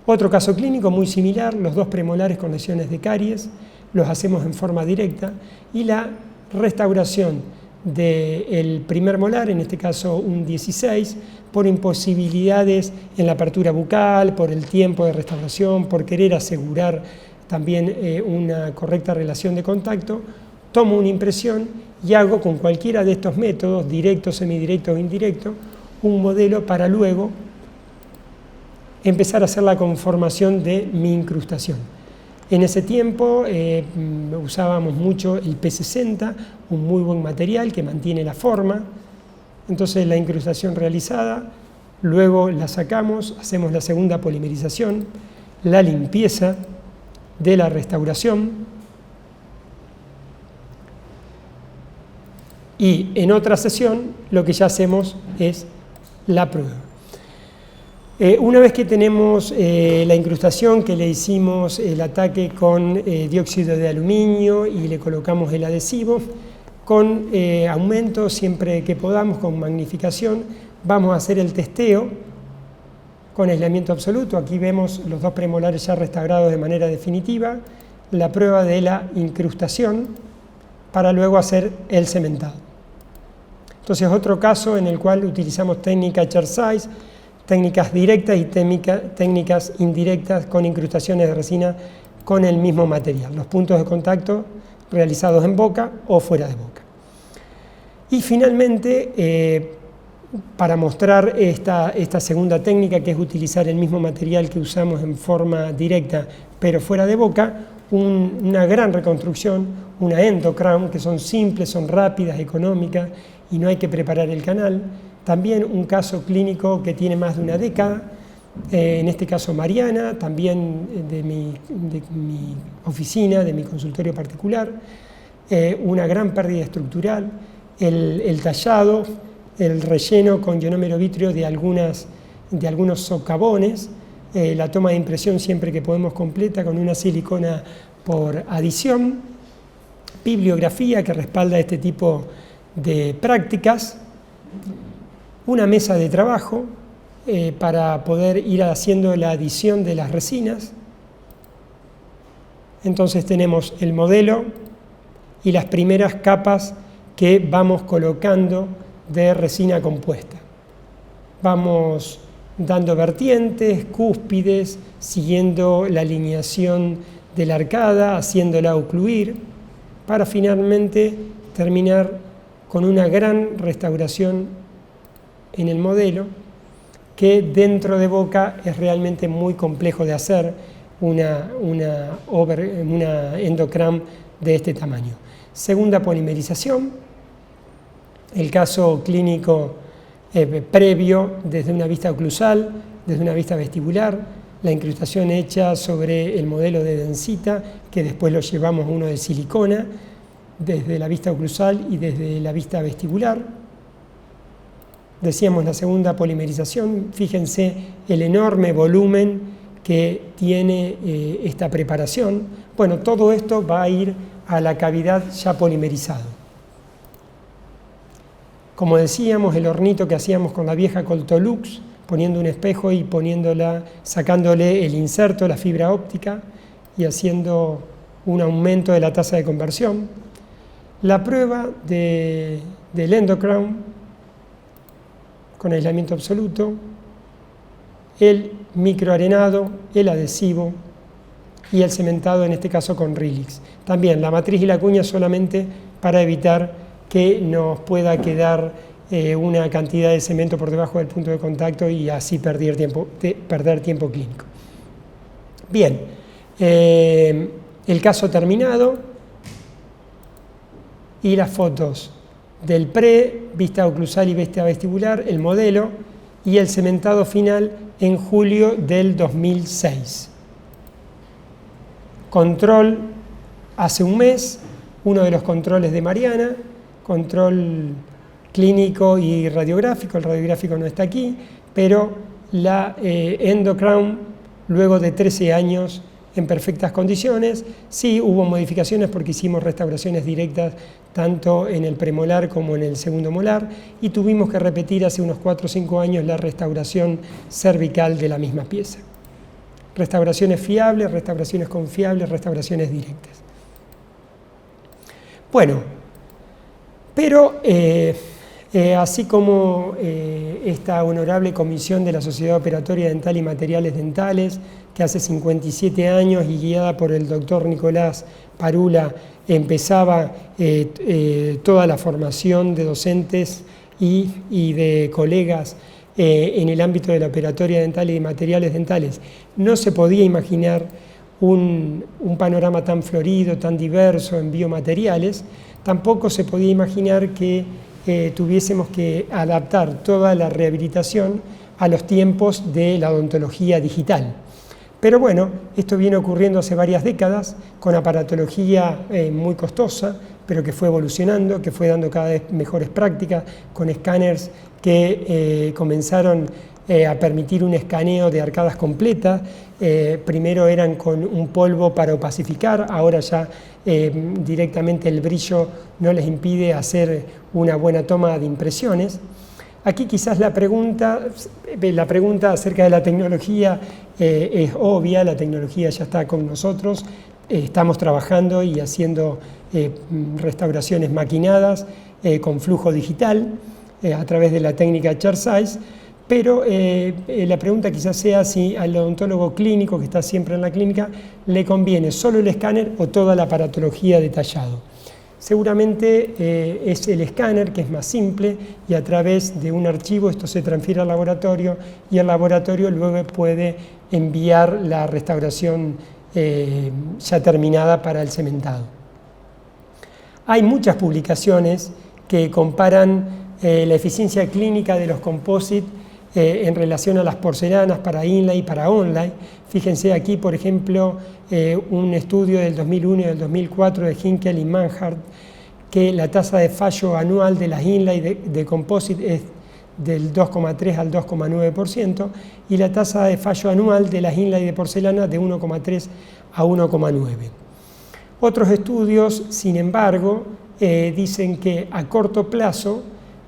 Otro caso clínico muy similar, los 2 premolares con lesiones de caries, los hacemos en forma directa y la restauración del primer molar, en este caso un 16, por imposibilidades en la apertura bucal, por el tiempo de restauración, por querer asegurar también una correcta relación de contacto, tomo una impresión y hago con cualquiera de estos métodos, directo, semidirecto o indirecto, un modelo para luego empezar a hacer la conformación de mi incrustación. En ese tiempo usábamos mucho el P60, un muy buen material que mantiene la forma. Entonces la incrustación realizada, luego la sacamos, hacemos la segunda polimerización, la limpieza de la restauración y en otra sesión lo que ya hacemos es la prueba. Una vez que tenemos la incrustación, que le hicimos el ataque con dióxido de aluminio y le colocamos el adhesivo, con aumento siempre que podamos, con magnificación, vamos a hacer el testeo con aislamiento absoluto. Aquí vemos los dos premolares ya restaurados de manera definitiva, la prueba de la incrustación para luego hacer el cementado. Entonces, otro caso en el cual utilizamos técnica exercise, técnicas directas y técnicas indirectas con incrustaciones de resina con el mismo material, los puntos de contacto realizados en boca o fuera de boca. Y finalmente, para mostrar esta segunda técnica, que es utilizar el mismo material que usamos en forma directa pero fuera de boca, una gran reconstrucción, una endocrown, que son simples, son rápidas, económicas y no hay que preparar el canal. También un caso clínico que tiene más de una década, en este caso Mariana, también de mi oficina, de mi consultorio particular, una gran pérdida estructural, el tallado, el relleno con ionómero vítreo de algunos socavones, la toma de impresión siempre que podemos completa con una silicona por adición, bibliografía que respalda este tipo de prácticas, una mesa de trabajo para poder ir haciendo la adición de las resinas. Entonces tenemos el modelo y las primeras capas que vamos colocando de resina compuesta. Vamos dando vertientes, cúspides, siguiendo la alineación de la arcada, haciéndola ocluir, para finalmente terminar con una gran restauración en el modelo, que dentro de boca es realmente muy complejo de hacer una endocram de este tamaño. Segunda polimerización, el caso clínico previo desde una vista oclusal, desde una vista vestibular, la incrustación hecha sobre el modelo de densita, que después lo llevamos uno de silicona, desde la vista oclusal y desde la vista vestibular. Decíamos la segunda polimerización, fíjense el enorme volumen que tiene esta preparación. Bueno, todo esto va a ir a la cavidad ya polimerizado. Como decíamos, el hornito que hacíamos con la vieja Coltolux, poniendo un espejo y sacándole el inserto, la fibra óptica, y haciendo un aumento de la tasa de conversión. La prueba del endocrown con aislamiento absoluto, el microarenado, el adhesivo y el cementado, en este caso con Rilix. También la matriz y la cuña solamente para evitar que nos pueda quedar una cantidad de cemento por debajo del punto de contacto y así perder tiempo clínico. Bien, el caso terminado y las fotos del vista oclusal y vista vestibular, el modelo y el cementado final en julio del 2006. Control hace un mes, uno de los controles de Mariana, control clínico y radiográfico, el radiográfico no está aquí, pero la endocrown luego de 13 años en perfectas condiciones. Sí hubo modificaciones porque hicimos restauraciones directas tanto en el premolar como en el segundo molar y tuvimos que repetir hace unos 4 o 5 años la restauración cervical de la misma pieza. Restauraciones fiables, restauraciones confiables, restauraciones directas. Bueno, pero así como esta honorable comisión de la Sociedad Operatoria Dental y Materiales Dentales, que hace 57 años y guiada por el doctor Nicolás Parula empezaba toda la formación de docentes y de colegas en el ámbito de la operatoria dental y de materiales dentales, no se podía imaginar un panorama tan florido, tan diverso en biomateriales. Tampoco se podía imaginar que tuviésemos que adaptar toda la rehabilitación a los tiempos de la odontología digital. Pero bueno, esto viene ocurriendo hace varias décadas, con aparatología muy costosa, pero que fue evolucionando, que fue dando cada vez mejores prácticas, con escáneres que comenzaron a permitir un escaneo de arcadas completas. Primero eran con un polvo para opacificar, ahora ya directamente el brillo no les impide hacer una buena toma de impresiones. Aquí quizás la pregunta acerca de la tecnología es obvia, la tecnología ya está con nosotros, estamos trabajando y haciendo restauraciones maquinadas con flujo digital a través de la técnica Chairside, pero la pregunta quizás sea si al odontólogo clínico que está siempre en la clínica le conviene solo el escáner o toda la aparatología de tallado. Seguramente es el escáner, que es más simple, y a través de un archivo esto se transfiere al laboratorio y el laboratorio luego puede enviar la restauración ya terminada para el cementado. Hay muchas publicaciones que comparan la eficiencia clínica de los composites en relación a las porcelanas para inlay y para onlay. Fíjense aquí, por ejemplo, un estudio del 2001 y del 2004 de Hinkel y Manhart, que la tasa de fallo anual de las inlay de composite es del 2,3 al 2,9% y la tasa de fallo anual de las inlay de porcelana de 1,3 a 1,9. Otros estudios, sin embargo, dicen que a corto plazo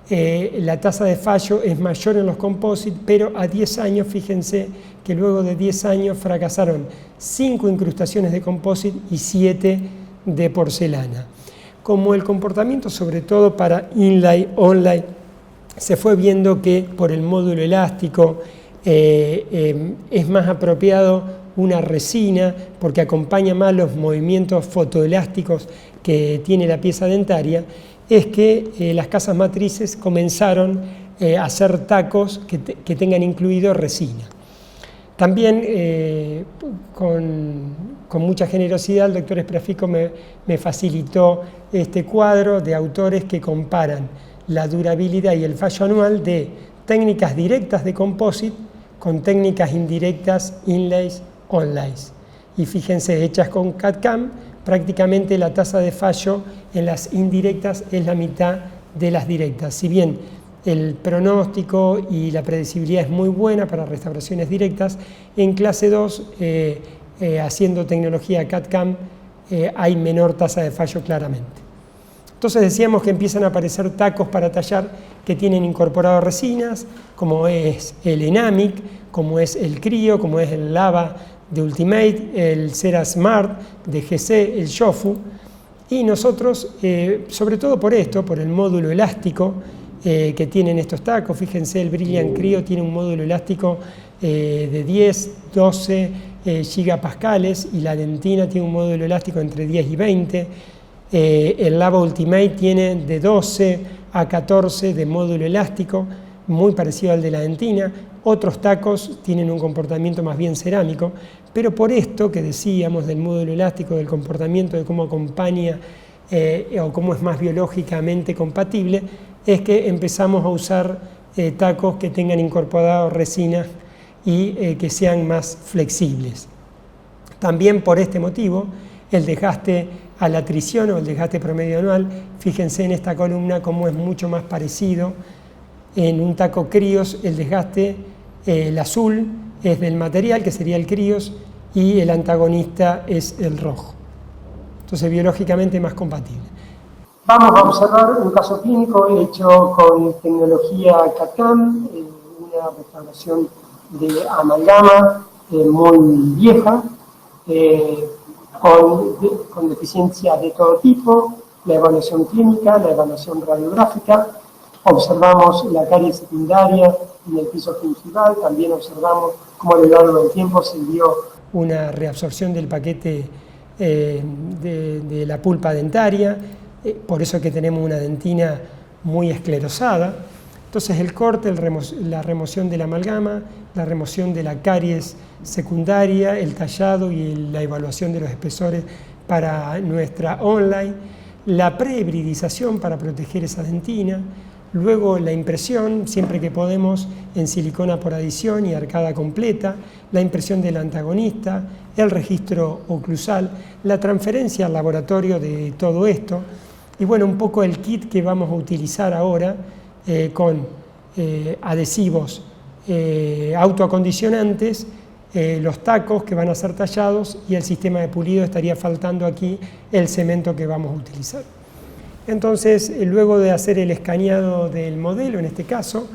la tasa de fallo es mayor en los composites, pero a 10 años, fíjense que luego de 10 años fracasaron 5 incrustaciones de composite y 7 de porcelana. Como el comportamiento, sobre todo para inlay, onlay, se fue viendo que por el módulo elástico es más apropiado una resina porque acompaña más los movimientos fotoelásticos que tiene la pieza dentaria, es que las casas matrices comenzaron a hacer tacos que tengan incluido resina. También con mucha generosidad el doctor Esprafico me facilitó este cuadro de autores que comparan la durabilidad y el fallo anual de técnicas directas de composite con técnicas indirectas, inlays, onlays. Y fíjense, hechas con CAD/CAM, prácticamente la tasa de fallo en las indirectas es la mitad de las directas. Si bien el pronóstico y la predecibilidad es muy buena para restauraciones directas, en clase 2, haciendo tecnología CAD/CAM, hay menor tasa de fallo claramente. Entonces decíamos que empiezan a aparecer tacos para tallar que tienen incorporado resinas, como es el Enamic, como es el Cryo, como es el Lava de Ultimate, el Cera Smart de GC, el Shofu, y nosotros, sobre todo por esto, por el módulo elástico que tienen estos tacos, fíjense, el Brilliant Cryo tiene un módulo elástico de 10, 12 gigapascales y la dentina tiene un módulo elástico entre 10 y 20, el Lava Ultimate tiene de 12 a 14 de módulo elástico, muy parecido al de la dentina. Otros tacos tienen un comportamiento más bien cerámico, pero por esto que decíamos del módulo elástico, del comportamiento, de cómo acompaña o cómo es más biológicamente compatible, es que empezamos a usar tacos que tengan incorporado resinas y que sean más flexibles. También por este motivo, el desgaste a la atrición o el desgaste promedio anual, fíjense en esta columna cómo es mucho más parecido. En un taco Cryos el desgaste, el azul es del material, que sería el Cryos, y el antagonista es el rojo. Entonces biológicamente más compatible. Vamos a observar un caso clínico hecho con tecnología CAD/CAM, una restauración de amalgama muy vieja, con deficiencias de todo tipo, la evaluación clínica, la evaluación radiográfica. Observamos la caries secundaria en el piso gingival, también observamos cómo a lo largo del tiempo se dio una reabsorción del paquete de la pulpa dentaria, por eso que tenemos una dentina muy esclerosada. Entonces el corte, la remoción de la amalgama, la remoción de la caries secundaria, el tallado y la evaluación de los espesores para nuestra onlay, la prehibridización para proteger esa dentina, luego la impresión, siempre que podemos, en silicona por adición y arcada completa, la impresión del antagonista, el registro oclusal, la transferencia al laboratorio de todo esto, y bueno, un poco el kit que vamos a utilizar ahora con adhesivos autoacondicionantes, los tacos que van a ser tallados y el sistema de pulido. Estaría faltando aquí el cemento que vamos a utilizar. Entonces, luego de hacer el escaneado del modelo, en este caso,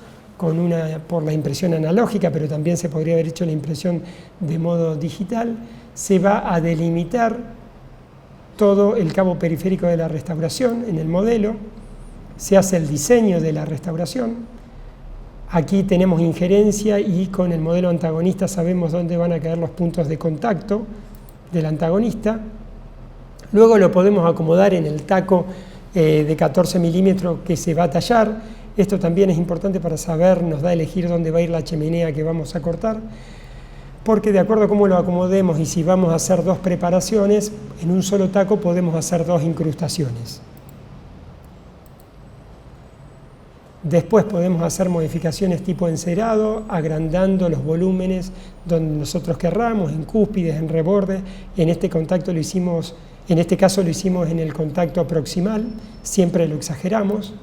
por la impresión analógica, pero también se podría haber hecho la impresión de modo digital, se va a delimitar todo el cabo periférico de la restauración en el modelo, se hace el diseño de la restauración. Aquí tenemos injerencia y con el modelo antagonista sabemos dónde van a caer los puntos de contacto del antagonista. Luego lo podemos acomodar en el taco de 14 milímetros que se va a tallar. Esto también es importante para saber, nos da a elegir dónde va a ir la chimenea que vamos a cortar, porque de acuerdo a cómo lo acomodemos y si vamos a hacer 2 preparaciones, en un solo taco podemos hacer 2 incrustaciones. Después podemos hacer modificaciones tipo encerado, agrandando los volúmenes donde nosotros querramos, en cúspides, en reborde. En este caso lo hicimos en el contacto proximal, siempre lo exageramos.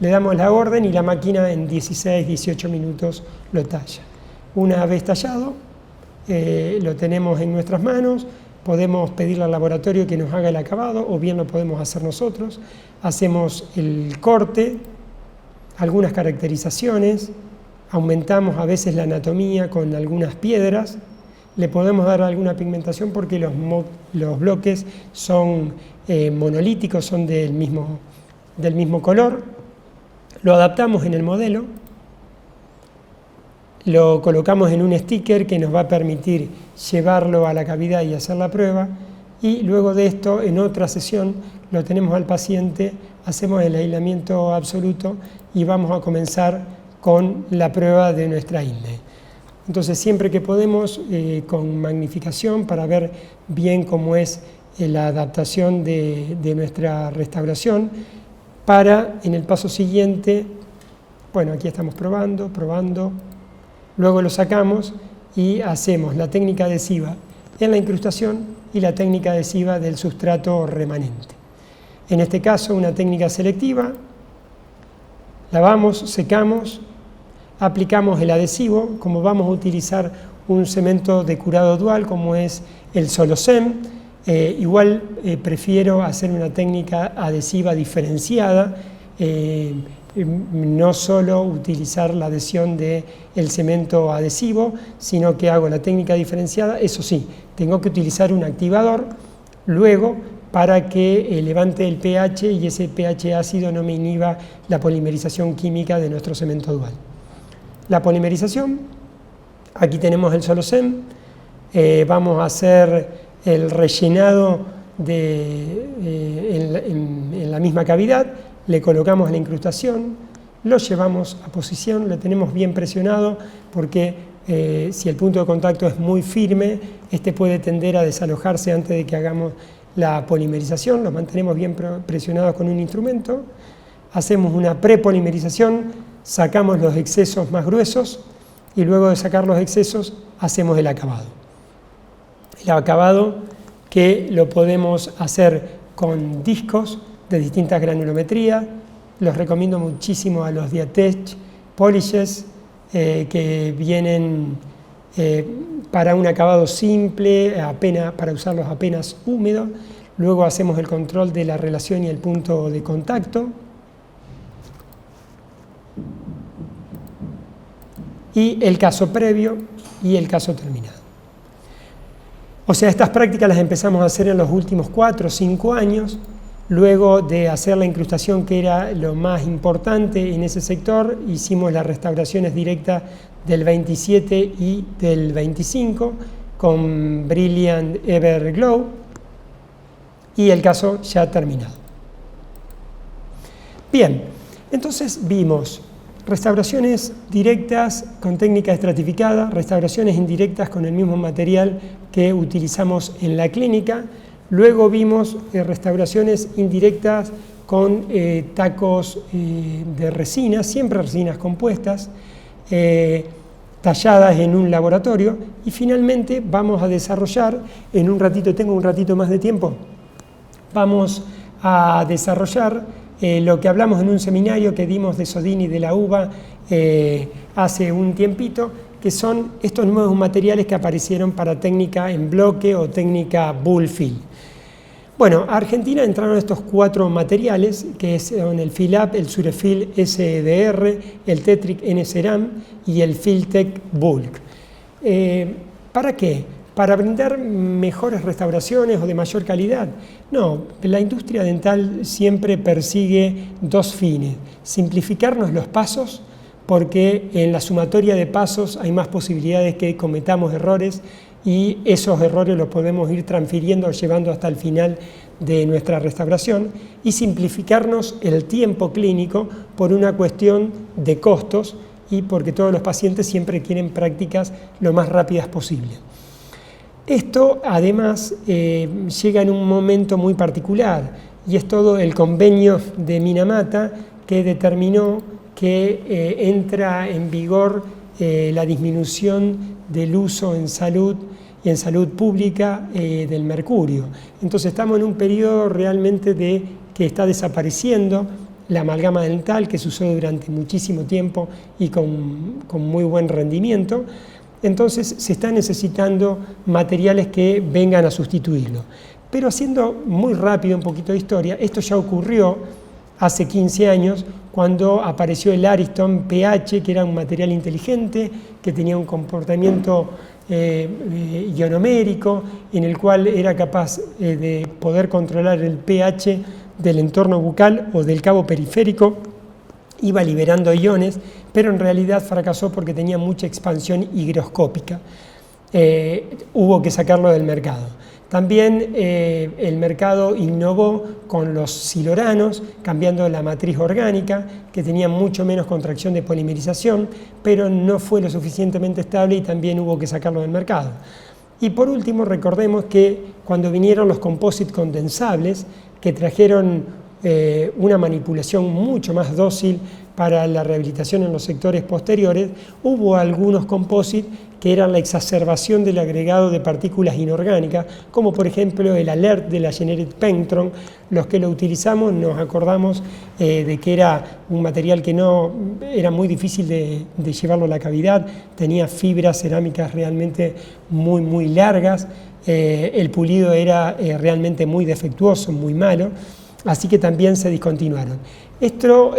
Le damos la orden y la máquina en 16-18 minutos lo talla. Una vez tallado, lo tenemos en nuestras manos, podemos pedirle al laboratorio que nos haga el acabado o bien lo podemos hacer nosotros. Hacemos el corte, algunas caracterizaciones, aumentamos a veces la anatomía con algunas piedras, le podemos dar alguna pigmentación porque los bloques son monolíticos, son del mismo color. Lo adaptamos en el modelo, lo colocamos en un sticker que nos va a permitir llevarlo a la cavidad y hacer la prueba, y luego de esto, en otra sesión, lo tenemos al paciente, hacemos el aislamiento absoluto y vamos a comenzar con la prueba de nuestra INDE. Entonces, siempre que podemos, con magnificación para ver bien cómo es la adaptación de nuestra restauración, para en el paso siguiente, bueno, aquí estamos probando, luego lo sacamos y hacemos la técnica adhesiva en la incrustación y la técnica adhesiva del sustrato remanente. En este caso, una técnica selectiva, lavamos, secamos, aplicamos el adhesivo. Como vamos a utilizar un cemento de curado dual como es el Solocem, igual prefiero hacer una técnica adhesiva diferenciada, no solo utilizar la adhesión del cemento adhesivo, sino que hago la técnica diferenciada. Eso sí, tengo que utilizar un activador luego para que levante el pH y ese pH ácido no me inhiba la polimerización química de nuestro cemento dual. La polimerización, aquí tenemos el Solocem, vamos a hacer el rellenado en la misma cavidad, le colocamos la incrustación, lo llevamos a posición, lo tenemos bien presionado porque si el punto de contacto es muy firme, este puede tender a desalojarse antes de que hagamos la polimerización. Lo mantenemos bien presionados con un instrumento, hacemos una prepolimerización, sacamos los excesos más gruesos y luego de sacar los excesos hacemos el acabado. El acabado que lo podemos hacer con discos de distintas granulometrías. Los recomiendo muchísimo a los Diatech Polishes que vienen para un acabado simple, para usarlos apenas húmedos. Luego hacemos el control de la relación y el punto de contacto. Y el caso previo y el caso terminado. O sea, estas prácticas las empezamos a hacer en los últimos 4 o 5 años, luego de hacer la incrustación, que era lo más importante en ese sector. Hicimos las restauraciones directas del 27 y del 25 con Brilliant Everglow y el caso ya terminado. Bien, entonces vimos restauraciones directas con técnica estratificada, restauraciones indirectas con el mismo material que utilizamos en la clínica. Luego vimos restauraciones indirectas con tacos de resina, siempre resinas compuestas, talladas en un laboratorio. Y finalmente vamos a desarrollar, en un ratito, tengo un ratito más de tiempo, vamos a desarrollar lo que hablamos en un seminario que dimos de Sodini de la uva hace un tiempito, que son estos nuevos materiales que aparecieron para técnica en bloque o técnica bull-fill. Bueno, a Argentina entraron estos 4 materiales, que son el Fill-Up, el Surefil SDR, el Tetric N-Ceram y el Filtec Bulk. ¿Para qué? ¿Para brindar mejores restauraciones o de mayor calidad? No, la industria dental siempre persigue 2 fines: simplificarnos los pasos, porque en la sumatoria de pasos hay más posibilidades que cometamos errores y esos errores los podemos ir transfiriendo o llevando hasta el final de nuestra restauración, y simplificarnos el tiempo clínico por una cuestión de costos y porque todos los pacientes siempre quieren prácticas lo más rápidas posible. Esto además llega en un momento muy particular, y es todo el convenio de Minamata que determinó que entra en vigor la disminución del uso en salud y en salud pública del mercurio. Entonces estamos en un periodo realmente que está desapareciendo la amalgama dental, que se usó durante muchísimo tiempo y con muy buen rendimiento. Entonces se están necesitando materiales que vengan a sustituirlo. Pero haciendo muy rápido un poquito de historia, esto ya ocurrió hace 15 años, cuando apareció el Ariston PH, que era un material inteligente, que tenía un comportamiento ionomérico, en el cual era capaz de poder controlar el pH del entorno bucal o del cabo periférico, iba liberando iones, pero en realidad fracasó porque tenía mucha expansión higroscópica. Hubo que sacarlo del mercado. También el mercado innovó con los siloranos, cambiando la matriz orgánica, que tenía mucho menos contracción de polimerización, pero no fue lo suficientemente estable y también hubo que sacarlo del mercado. Y por último, recordemos que cuando vinieron los composites condensables, que trajeron una manipulación mucho más dócil para la rehabilitación en los sectores posteriores, hubo algunos composites que eran la exacerbación del agregado de partículas inorgánicas, como por ejemplo el Alert de la Generic Pentron. Los que lo utilizamos nos acordamos de que era un material que no era muy difícil de llevarlo a la cavidad, tenía fibras cerámicas realmente muy largas, el pulido era realmente muy defectuoso, muy malo, así que también se discontinuaron. Esto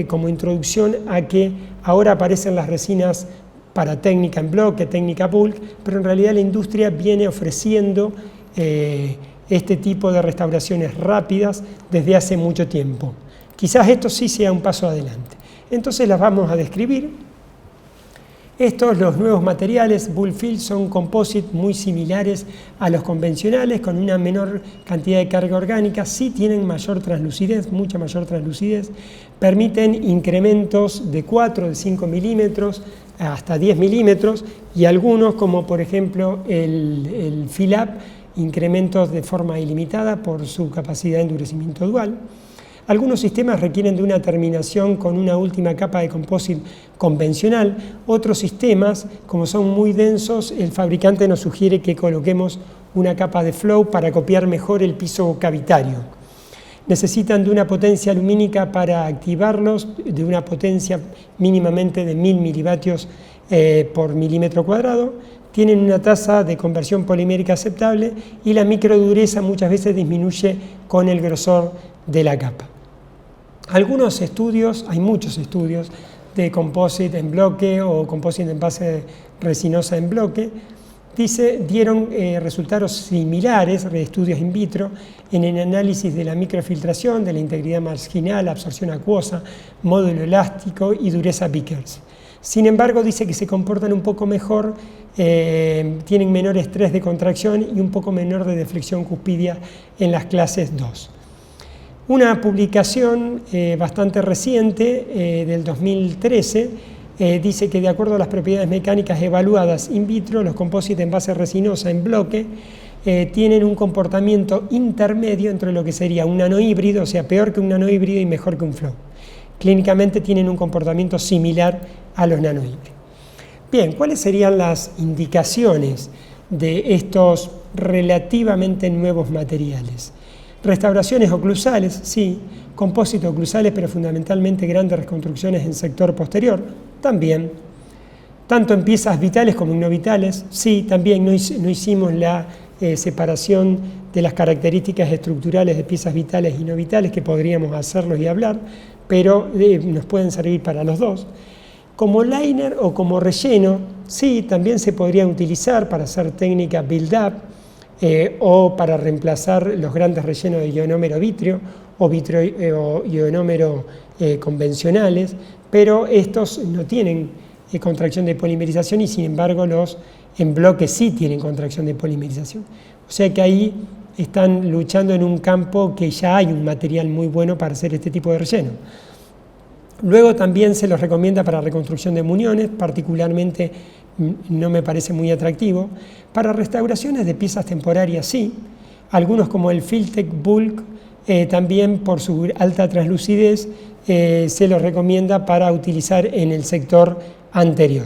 como introducción a que ahora aparecen las resinas para técnica en bloque, técnica bulk, pero en realidad la industria viene ofreciendo este tipo de restauraciones rápidas desde hace mucho tiempo. Quizás esto sí sea un paso adelante. Entonces las vamos a describir. Estos, los nuevos materiales bull-fill, son composites muy similares a los convencionales, con una menor cantidad de carga orgánica, sí tienen mayor translucidez, mucha mayor translucidez, permiten incrementos de 4, de 5 milímetros hasta 10 milímetros, y algunos, como por ejemplo el Fill-Up, incrementos de forma ilimitada por su capacidad de endurecimiento dual. Algunos sistemas requieren de una terminación con una última capa de composite convencional. Otros sistemas, como son muy densos, el fabricante nos sugiere que coloquemos una capa de flow para copiar mejor el piso cavitario. Necesitan de una potencia lumínica para activarlos, de una potencia mínimamente de 1000 milivatios por milímetro cuadrado. Tienen una tasa de conversión polimérica aceptable y la microdureza muchas veces disminuye con el grosor de la capa. Algunos estudios, hay muchos estudios de composite en bloque o composite en base resinosa en bloque, dieron resultados similares, estudios in vitro, en el análisis de la microfiltración, de la integridad marginal, absorción acuosa, módulo elástico y dureza Vickers. Sin embargo, dice que se comportan un poco mejor, tienen menor estrés de contracción y un poco menor de deflexión cuspidia en las clases 2. Una publicación bastante reciente, del 2013, dice que de acuerdo a las propiedades mecánicas evaluadas in vitro, los composites en base resinosa en bloque tienen un comportamiento intermedio entre lo que sería un nanohíbrido, o sea, peor que un nanohíbrido y mejor que un flow. Clínicamente tienen un comportamiento similar a los nanohíbridos. Bien, ¿cuáles serían las indicaciones de estos relativamente nuevos materiales? Restauraciones oclusales, sí, compósitos oclusales, pero fundamentalmente grandes reconstrucciones en sector posterior. También. Tanto en piezas vitales como en no vitales, sí, también no hicimos la separación de las características estructurales de piezas vitales y no vitales, que podríamos hacerlo y hablar, pero nos pueden servir para los dos. Como liner o como relleno, sí, también se podrían utilizar para hacer técnica build-up o para reemplazar los grandes rellenos de ionómero vitrio o ionómero convencionales, pero estos no tienen contracción de polimerización y sin embargo los en bloque sí tienen contracción de polimerización. O sea que ahí están luchando en un campo que ya hay un material muy bueno para hacer este tipo de relleno. Luego también se los recomienda para reconstrucción de muniones, particularmente no me parece muy atractivo. Para restauraciones de piezas temporarias sí, algunos como el Filtec Bulk, también por su alta translucidez, se los recomienda para utilizar en el sector anterior.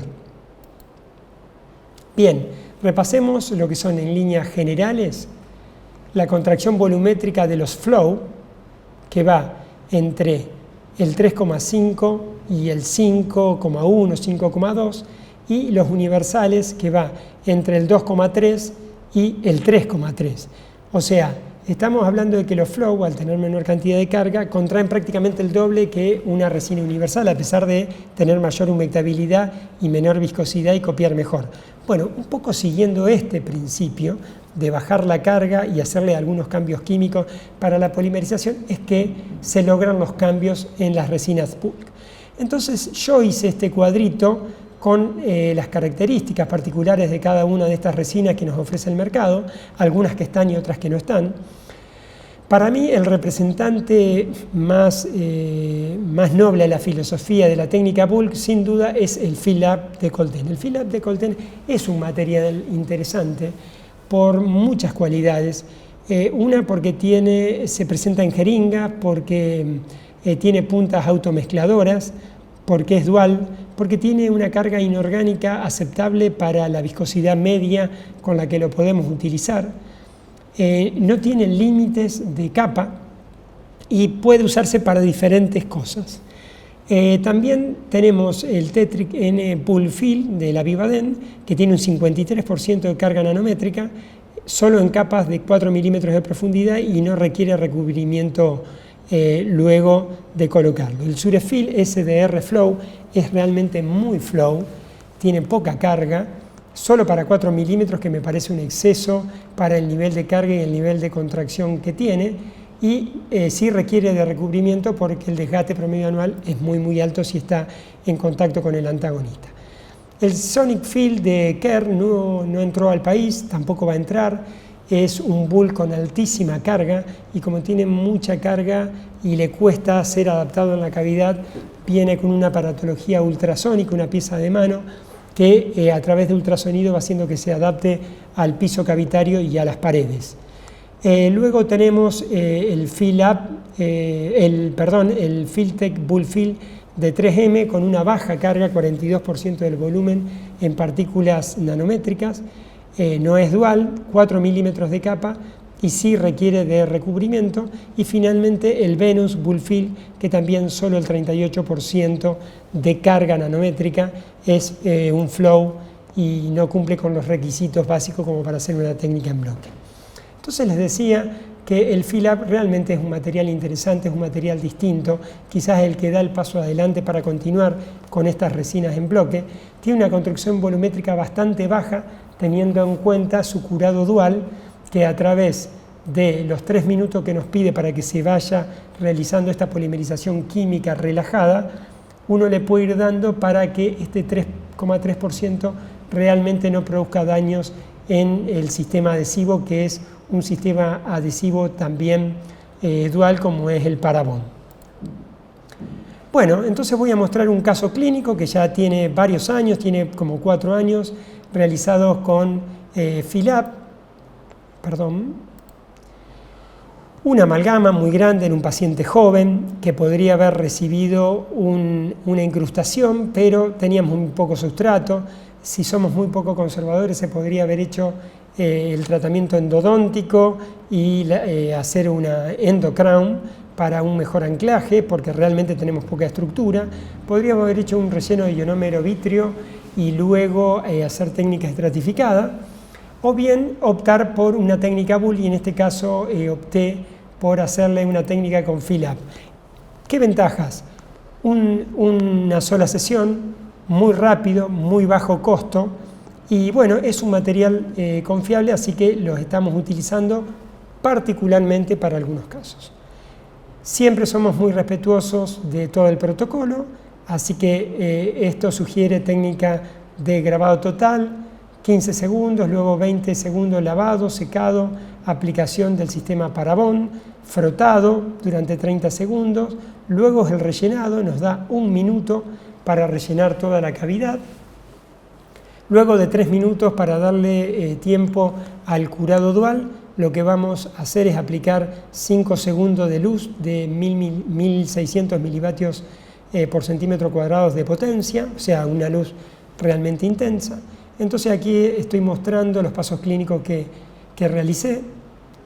Bien, repasemos lo que son en líneas generales la contracción volumétrica de los flow, que va entre el 3,5 y el 5,1, 5,2, y los universales, que va entre el 2,3 y el 3,3. O sea, estamos hablando de que los flow, al tener menor cantidad de carga, contraen prácticamente el doble que una resina universal, a pesar de tener mayor humectabilidad y menor viscosidad y copiar mejor. Bueno, un poco siguiendo este principio de bajar la carga y hacerle algunos cambios químicos para la polimerización, es que se logran los cambios en las resinas bulk. Entonces yo hice este cuadrito con las características particulares de cada una de estas resinas que nos ofrece el mercado, algunas que están y otras que no están. Para mí el representante más noble de la filosofía de la técnica bulk sin duda es el fill-up de Colten. El fill-up de Colten es un material interesante por muchas cualidades. Una porque se presenta en jeringa, porque tiene puntas automezcladoras, porque es dual, porque tiene una carga inorgánica aceptable para la viscosidad media con la que lo podemos utilizar. No tiene límites de capa y puede usarse para diferentes cosas. También tenemos el Tetric N Pull Fill de la Vivaden, que tiene un 53% de carga nanométrica, solo en capas de 4 milímetros de profundidad y no requiere recubrimiento luego de colocarlo. El Surefil SDR Flow es realmente muy flow, tiene poca carga, solo para 4 milímetros, que me parece un exceso para el nivel de carga y el nivel de contracción que tiene, y sí requiere de recubrimiento porque el desgaste promedio anual es muy alto si está en contacto con el antagonista. El Sonic Fill de Kern no entró al país, tampoco va a entrar. Es un bulk con altísima carga y como tiene mucha carga y le cuesta ser adaptado en la cavidad, viene con una aparatología ultrasónica, una pieza de mano que a través de ultrasonido va haciendo que se adapte al piso cavitario y a las paredes. Luego tenemos el Filtec Bull Fill de 3M con una baja carga, 42% del volumen en partículas nanométricas. No es dual, 4 milímetros de capa y sí requiere de recubrimiento. Y finalmente el Venus Bull Fill, que también solo el 38% de carga nanométrica, es un flow y no cumple con los requisitos básicos como para hacer una técnica en bloque. Entonces les decía que el fill-up realmente es un material interesante, es un material distinto, quizás el que da el paso adelante para continuar con estas resinas en bloque. Tiene una construcción volumétrica bastante baja, teniendo en cuenta su curado dual, que a través de los 3 minutos que nos pide para que se vaya realizando esta polimerización química relajada, uno le puede ir dando para que este 3,3% realmente no produzca daños en el sistema adhesivo, que es un sistema adhesivo también dual como es el Parabond. Bueno, entonces voy a mostrar un caso clínico que ya tiene varios años, tiene como 4 años, realizados con fill-up, una amalgama muy grande en un paciente joven que podría haber recibido una incrustación, pero teníamos muy poco sustrato. Si somos muy poco conservadores, se podría haber hecho el tratamiento endodóntico y hacer una endocrown para un mejor anclaje, porque realmente tenemos poca estructura. Podríamos haber hecho un relleno de ionómero vitrio y luego hacer técnica estratificada, o bien optar por una técnica bull, y en este caso opté por hacerle una técnica con fill-up. ¿Qué ventajas? Una sola sesión, muy rápido, muy bajo costo, y bueno, es un material confiable, así que lo estamos utilizando particularmente para algunos casos. Siempre somos muy respetuosos de todo el protocolo, así que esto sugiere técnica de grabado total, 15 segundos, luego 20 segundos lavado, secado, aplicación del sistema Parabon, frotado durante 30 segundos, luego el rellenado, nos da 1 minuto para rellenar toda la cavidad, luego de 3 minutos para darle tiempo al curado dual. Lo que vamos a hacer es aplicar 5 segundos de luz de 1600 milivatios por centímetro cuadrado de potencia, o sea, una luz realmente intensa. Entonces aquí estoy mostrando los pasos clínicos que realicé,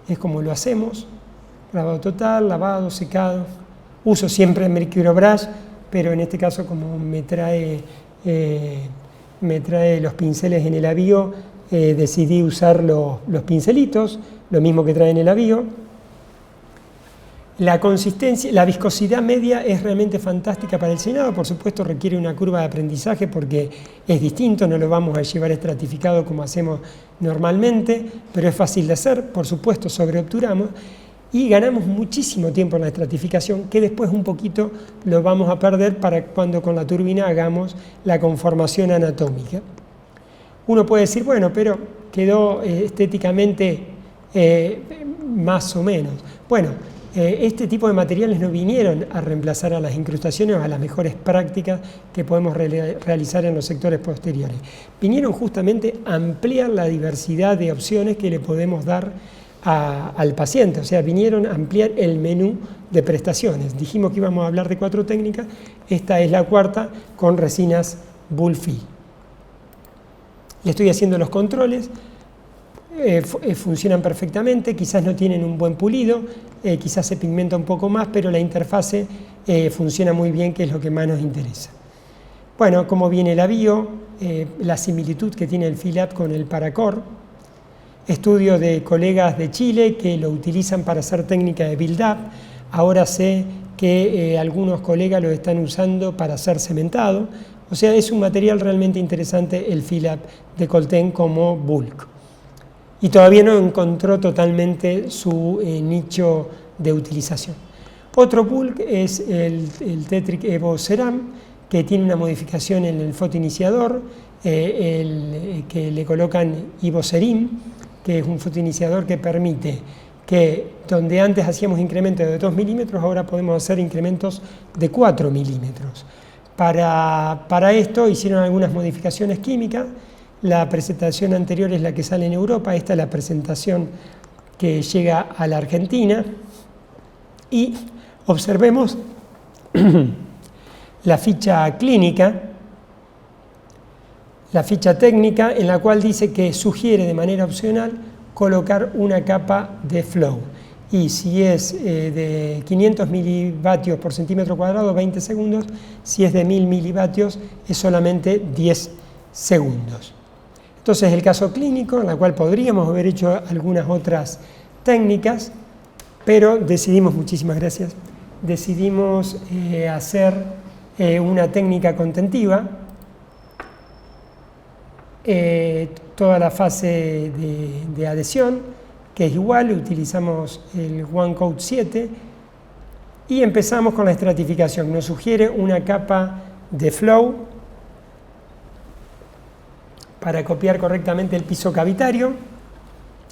es como lo hacemos: grabado total, lavado, secado. Uso siempre microbrush, pero en este caso, como me trae los pinceles en el avío, decidí usar los pincelitos, lo mismo que trae en el avío. La consistencia, la viscosidad media es realmente fantástica para el llenado. Por supuesto requiere una curva de aprendizaje porque es distinto, no lo vamos a llevar estratificado como hacemos normalmente, pero es fácil de hacer. Por supuesto sobreobturamos y ganamos muchísimo tiempo en la estratificación, que después un poquito lo vamos a perder para cuando con la turbina hagamos la conformación anatómica. Uno puede decir, bueno, pero quedó estéticamente más o menos. Bueno, este tipo de materiales no vinieron a reemplazar a las incrustaciones o a las mejores prácticas que podemos realizar en los sectores posteriores. Vinieron justamente a ampliar la diversidad de opciones que le podemos dar al paciente, o sea, vinieron a ampliar el menú de prestaciones. Dijimos que íbamos a hablar de 4 técnicas, esta es la 4ª con resinas Bull-Fill. Le estoy haciendo los controles. Funcionan perfectamente, quizás no tienen un buen pulido, quizás se pigmenta un poco más, pero la interfase funciona muy bien, que es lo que más nos interesa. Bueno, cómo viene el avío, la similitud que tiene el fill-up con el Paracord, estudio de colegas de Chile que lo utilizan para hacer técnica de build-up. Ahora sé que algunos colegas lo están usando para hacer cementado, o sea, es un material realmente interesante el fill-up de Colten como bulk. Y todavía no encontró totalmente su nicho de utilización. Otro bulk es el Tetric Evo Ceram, que tiene una modificación en el fotoiniciador, que le colocan Ivocerim, que es un fotoiniciador que permite que donde antes hacíamos incrementos de 2 milímetros, ahora podemos hacer incrementos de 4 milímetros. Para esto hicieron algunas modificaciones químicas. La presentación anterior es la que sale en Europa, esta es la presentación que llega a la Argentina. Y observemos la ficha clínica, la ficha técnica, en la cual dice que sugiere de manera opcional colocar una capa de flow. Y si es de 500 milivatios por centímetro cuadrado, 20 segundos. Si es de 1000 milivatios, es solamente 10 segundos. Entonces, el caso clínico, en el cual podríamos haber hecho algunas otras técnicas, pero decidimos, muchísimas gracias, decidimos hacer una técnica contentiva, toda la fase de adhesión, que es igual, utilizamos el OneCoat 7 y empezamos con la estratificación. Nos sugiere una capa de flow para copiar correctamente el piso cavitario,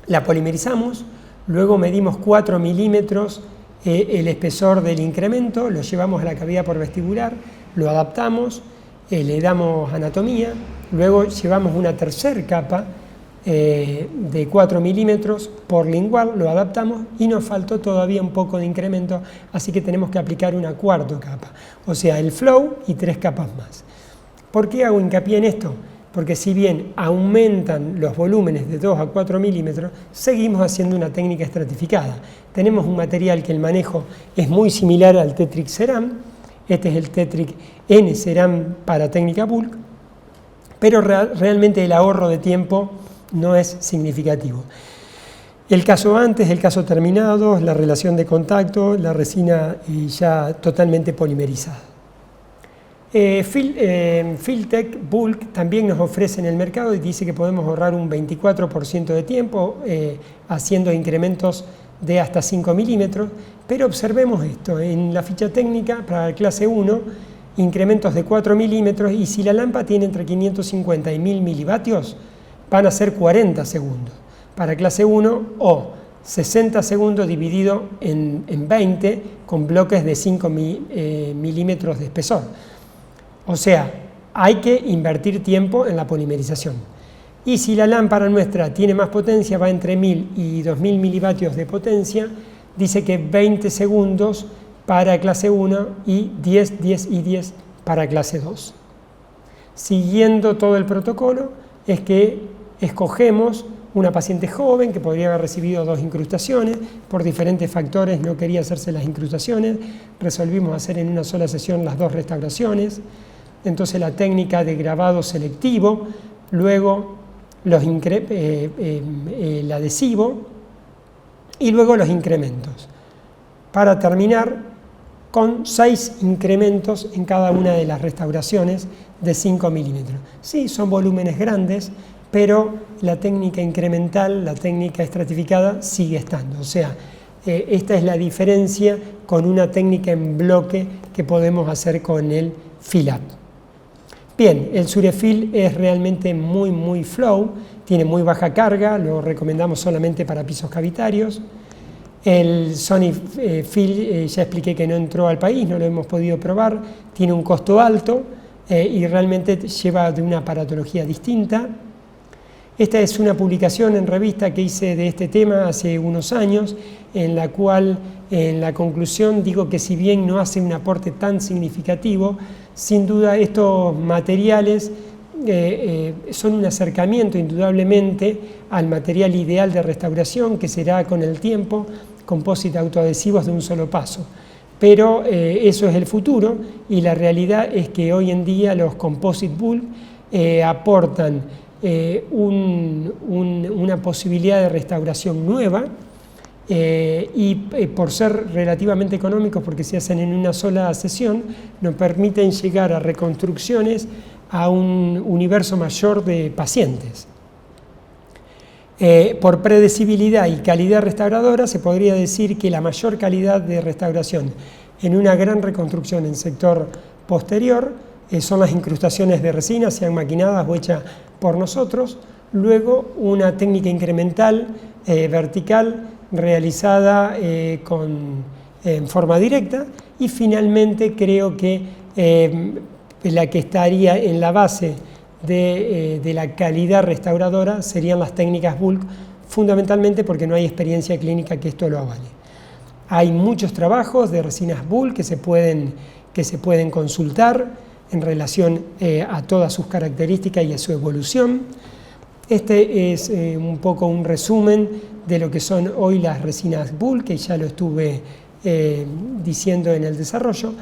la polimerizamos, luego medimos 4 milímetros el espesor del incremento, lo llevamos a la cavidad por vestibular, lo adaptamos, le damos anatomía, luego llevamos una tercera capa de 4 milímetros por lingual, lo adaptamos y nos faltó todavía un poco de incremento, así que tenemos que aplicar una 4ª capa, o sea, el flow y 3 capas más. ¿Por qué hago hincapié en esto? porque si bien aumentan los volúmenes de 2 a 4 milímetros, seguimos haciendo una técnica estratificada. Tenemos un material que el manejo es muy similar al Tetric Ceram, este es el Tetric N Ceram para técnica bulk, pero realmente el ahorro de tiempo no es significativo. El caso antes, el caso terminado, la relación de contacto, la resina ya totalmente polimerizada. Filtech Bulk también nos ofrece en el mercado y dice que podemos ahorrar un 24% de tiempo haciendo incrementos de hasta 5 milímetros, pero observemos esto, en la ficha técnica para clase 1, incrementos de 4 milímetros, y si la lámpara tiene entre 550 y 1000 milivatios, van a ser 40 segundos para clase 1 o 60 segundos dividido en 20 con bloques de 5 milímetros de espesor. O sea, hay que invertir tiempo en la polimerización. Y si la lámpara nuestra tiene más potencia, va entre 1000 y 2000 milivatios de potencia, dice que 20 segundos para clase 1 y 10, 10 y 10 para clase 2. Siguiendo todo el protocolo, es que escogemos una paciente joven que podría haber recibido 2 incrustaciones, por diferentes factores no quería hacerse las incrustaciones, resolvimos hacer en una sola sesión las 2 restauraciones, entonces la técnica de grabado selectivo, luego el adhesivo y luego los incrementos, para terminar con 6 incrementos en cada una de las restauraciones de 5 milímetros. Sí, son volúmenes grandes, pero la técnica incremental, la técnica estratificada sigue estando. O sea, esta es la diferencia con una técnica en bloque que podemos hacer con el fill-up. Bien, el Surefil es realmente muy flow, tiene muy baja carga, lo recomendamos solamente para pisos cavitarios. El Sony Fill, ya expliqué que no entró al país, no lo hemos podido probar, tiene un costo alto y realmente lleva de una aparatología distinta. Esta es una publicación en revista que hice de este tema hace unos años, en la cual en la conclusión digo que si bien no hace un aporte tan significativo, sin duda estos materiales son un acercamiento indudablemente al material ideal de restauración, que será con el tiempo composite autoadhesivos de un solo paso. Pero eso es el futuro, y la realidad es que hoy en día los composite bulk aportan una posibilidad de restauración nueva, y por ser relativamente económicos, porque se hacen en una sola sesión, nos permiten llegar a reconstrucciones a un universo mayor de pacientes. Por predecibilidad y calidad restauradora se podría decir que la mayor calidad de restauración en una gran reconstrucción en sector posterior son las incrustaciones de resina, sean maquinadas o hechas por nosotros, luego una técnica incremental vertical realizada en forma directa, y finalmente creo que la que estaría en la base de la calidad restauradora serían las técnicas bulk, fundamentalmente porque no hay experiencia clínica que esto lo avale. Hay muchos trabajos de resinas bulk que se pueden consultar en relación a todas sus características y a su evolución. Este es un poco un resumen de lo que son hoy las resinas bulk, que ya lo estuve diciendo en el desarrollo,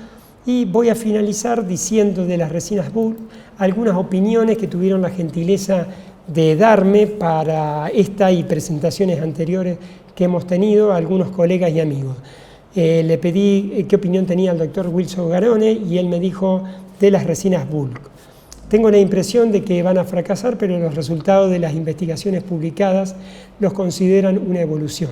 y voy a finalizar diciendo de las resinas bulk algunas opiniones que tuvieron la gentileza de darme para esta y presentaciones anteriores que hemos tenido algunos colegas y amigos. Le pedí qué opinión tenía el doctor Wilson Garone y él me dijo de las resinas bulk. Tengo la impresión de que van a fracasar, pero los resultados de las investigaciones publicadas los consideran una evolución.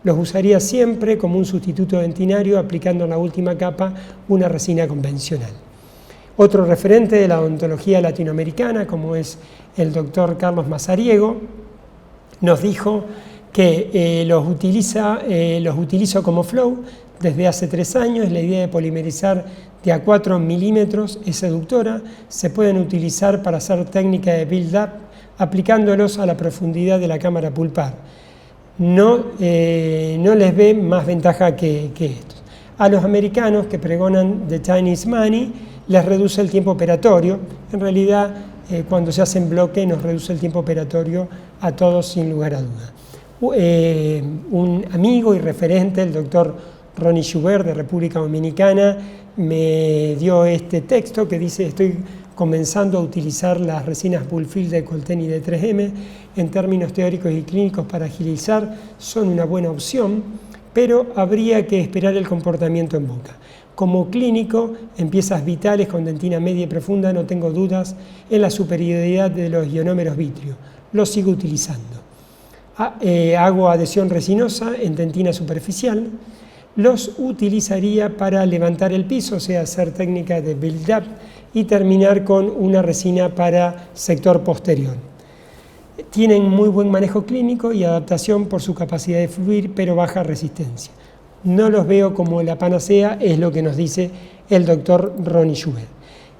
Los usaría siempre como un sustituto dentinario, aplicando en la última capa una resina convencional. Otro referente de la odontología latinoamericana, como es el doctor Carlos Mazariego, nos dijo que los utilizo como flow desde hace 3 años. La idea de polimerizar de a 4 milímetros es seductora. Se pueden utilizar para hacer técnica de build-up aplicándolos a la profundidad de la cámara pulpar. No les ve más ventaja que estos. A los americanos que pregonan the Chinese money les reduce el tiempo operatorio. En realidad cuando se hace en bloque nos reduce el tiempo operatorio a todos sin lugar a duda. Un amigo y referente, el doctor Ronnie Schubert de República Dominicana, me dio este texto que dice: estoy comenzando a utilizar las resinas Bullfield de Colten y de 3M en términos teóricos y clínicos para agilizar, son una buena opción, pero habría que esperar el comportamiento en boca. Como clínico, en piezas vitales con dentina media y profunda no tengo dudas en la superioridad de los ionómeros vitrio. Los sigo utilizando. Hago adhesión resinosa en dentina superficial. Los utilizaría para levantar el piso, o sea, hacer técnica de build-up y terminar con una resina para sector posterior. Tienen muy buen manejo clínico y adaptación por su capacidad de fluir, pero baja resistencia. No los veo como la panacea, es lo que nos dice el doctor Ronnie Schubert.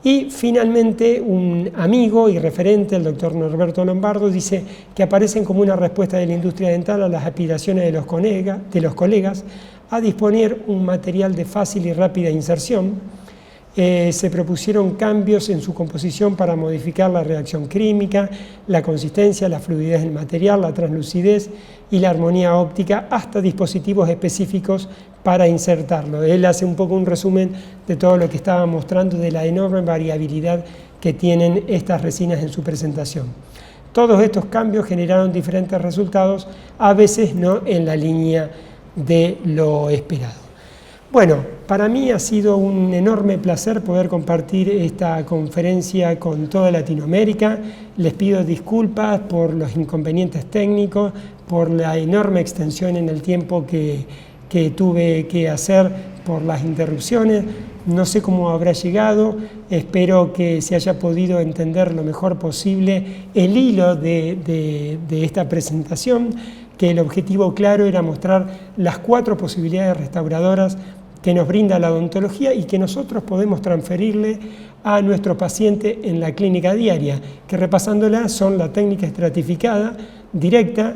Y finalmente un amigo y referente, el doctor Norberto Lombardo, dice que aparecen como una respuesta de la industria dental a las aspiraciones de los colegas a disponer un material de fácil y rápida inserción. Se propusieron cambios en su composición para modificar la reacción química, la consistencia, la fluidez del material, la translucidez y la armonía óptica, hasta dispositivos específicos para insertarlo. Él hace un poco un resumen de todo lo que estaba mostrando, de la enorme variabilidad que tienen estas resinas en su presentación. Todos estos cambios generaron diferentes resultados, a veces no en la línea de lo esperado. Bueno, para mí ha sido un enorme placer poder compartir esta conferencia con toda Latinoamérica. Les pido disculpas por los inconvenientes técnicos, por la enorme extensión en el tiempo que tuve que hacer por las interrupciones. No sé cómo habrá llegado, espero que se haya podido entender lo mejor posible el hilo de esta presentación, que el objetivo claro era mostrar las 4 posibilidades restauradoras que nos brinda la odontología y que nosotros podemos transferirle a nuestro paciente en la clínica diaria, que repasándola son la técnica estratificada, directa,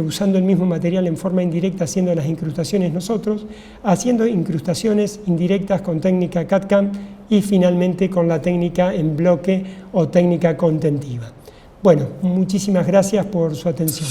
usando el mismo material en forma indirecta, haciendo las incrustaciones nosotros, haciendo incrustaciones indirectas con técnica CAD/CAM y finalmente con la técnica en bloque o técnica contentiva. Bueno, muchísimas gracias por su atención.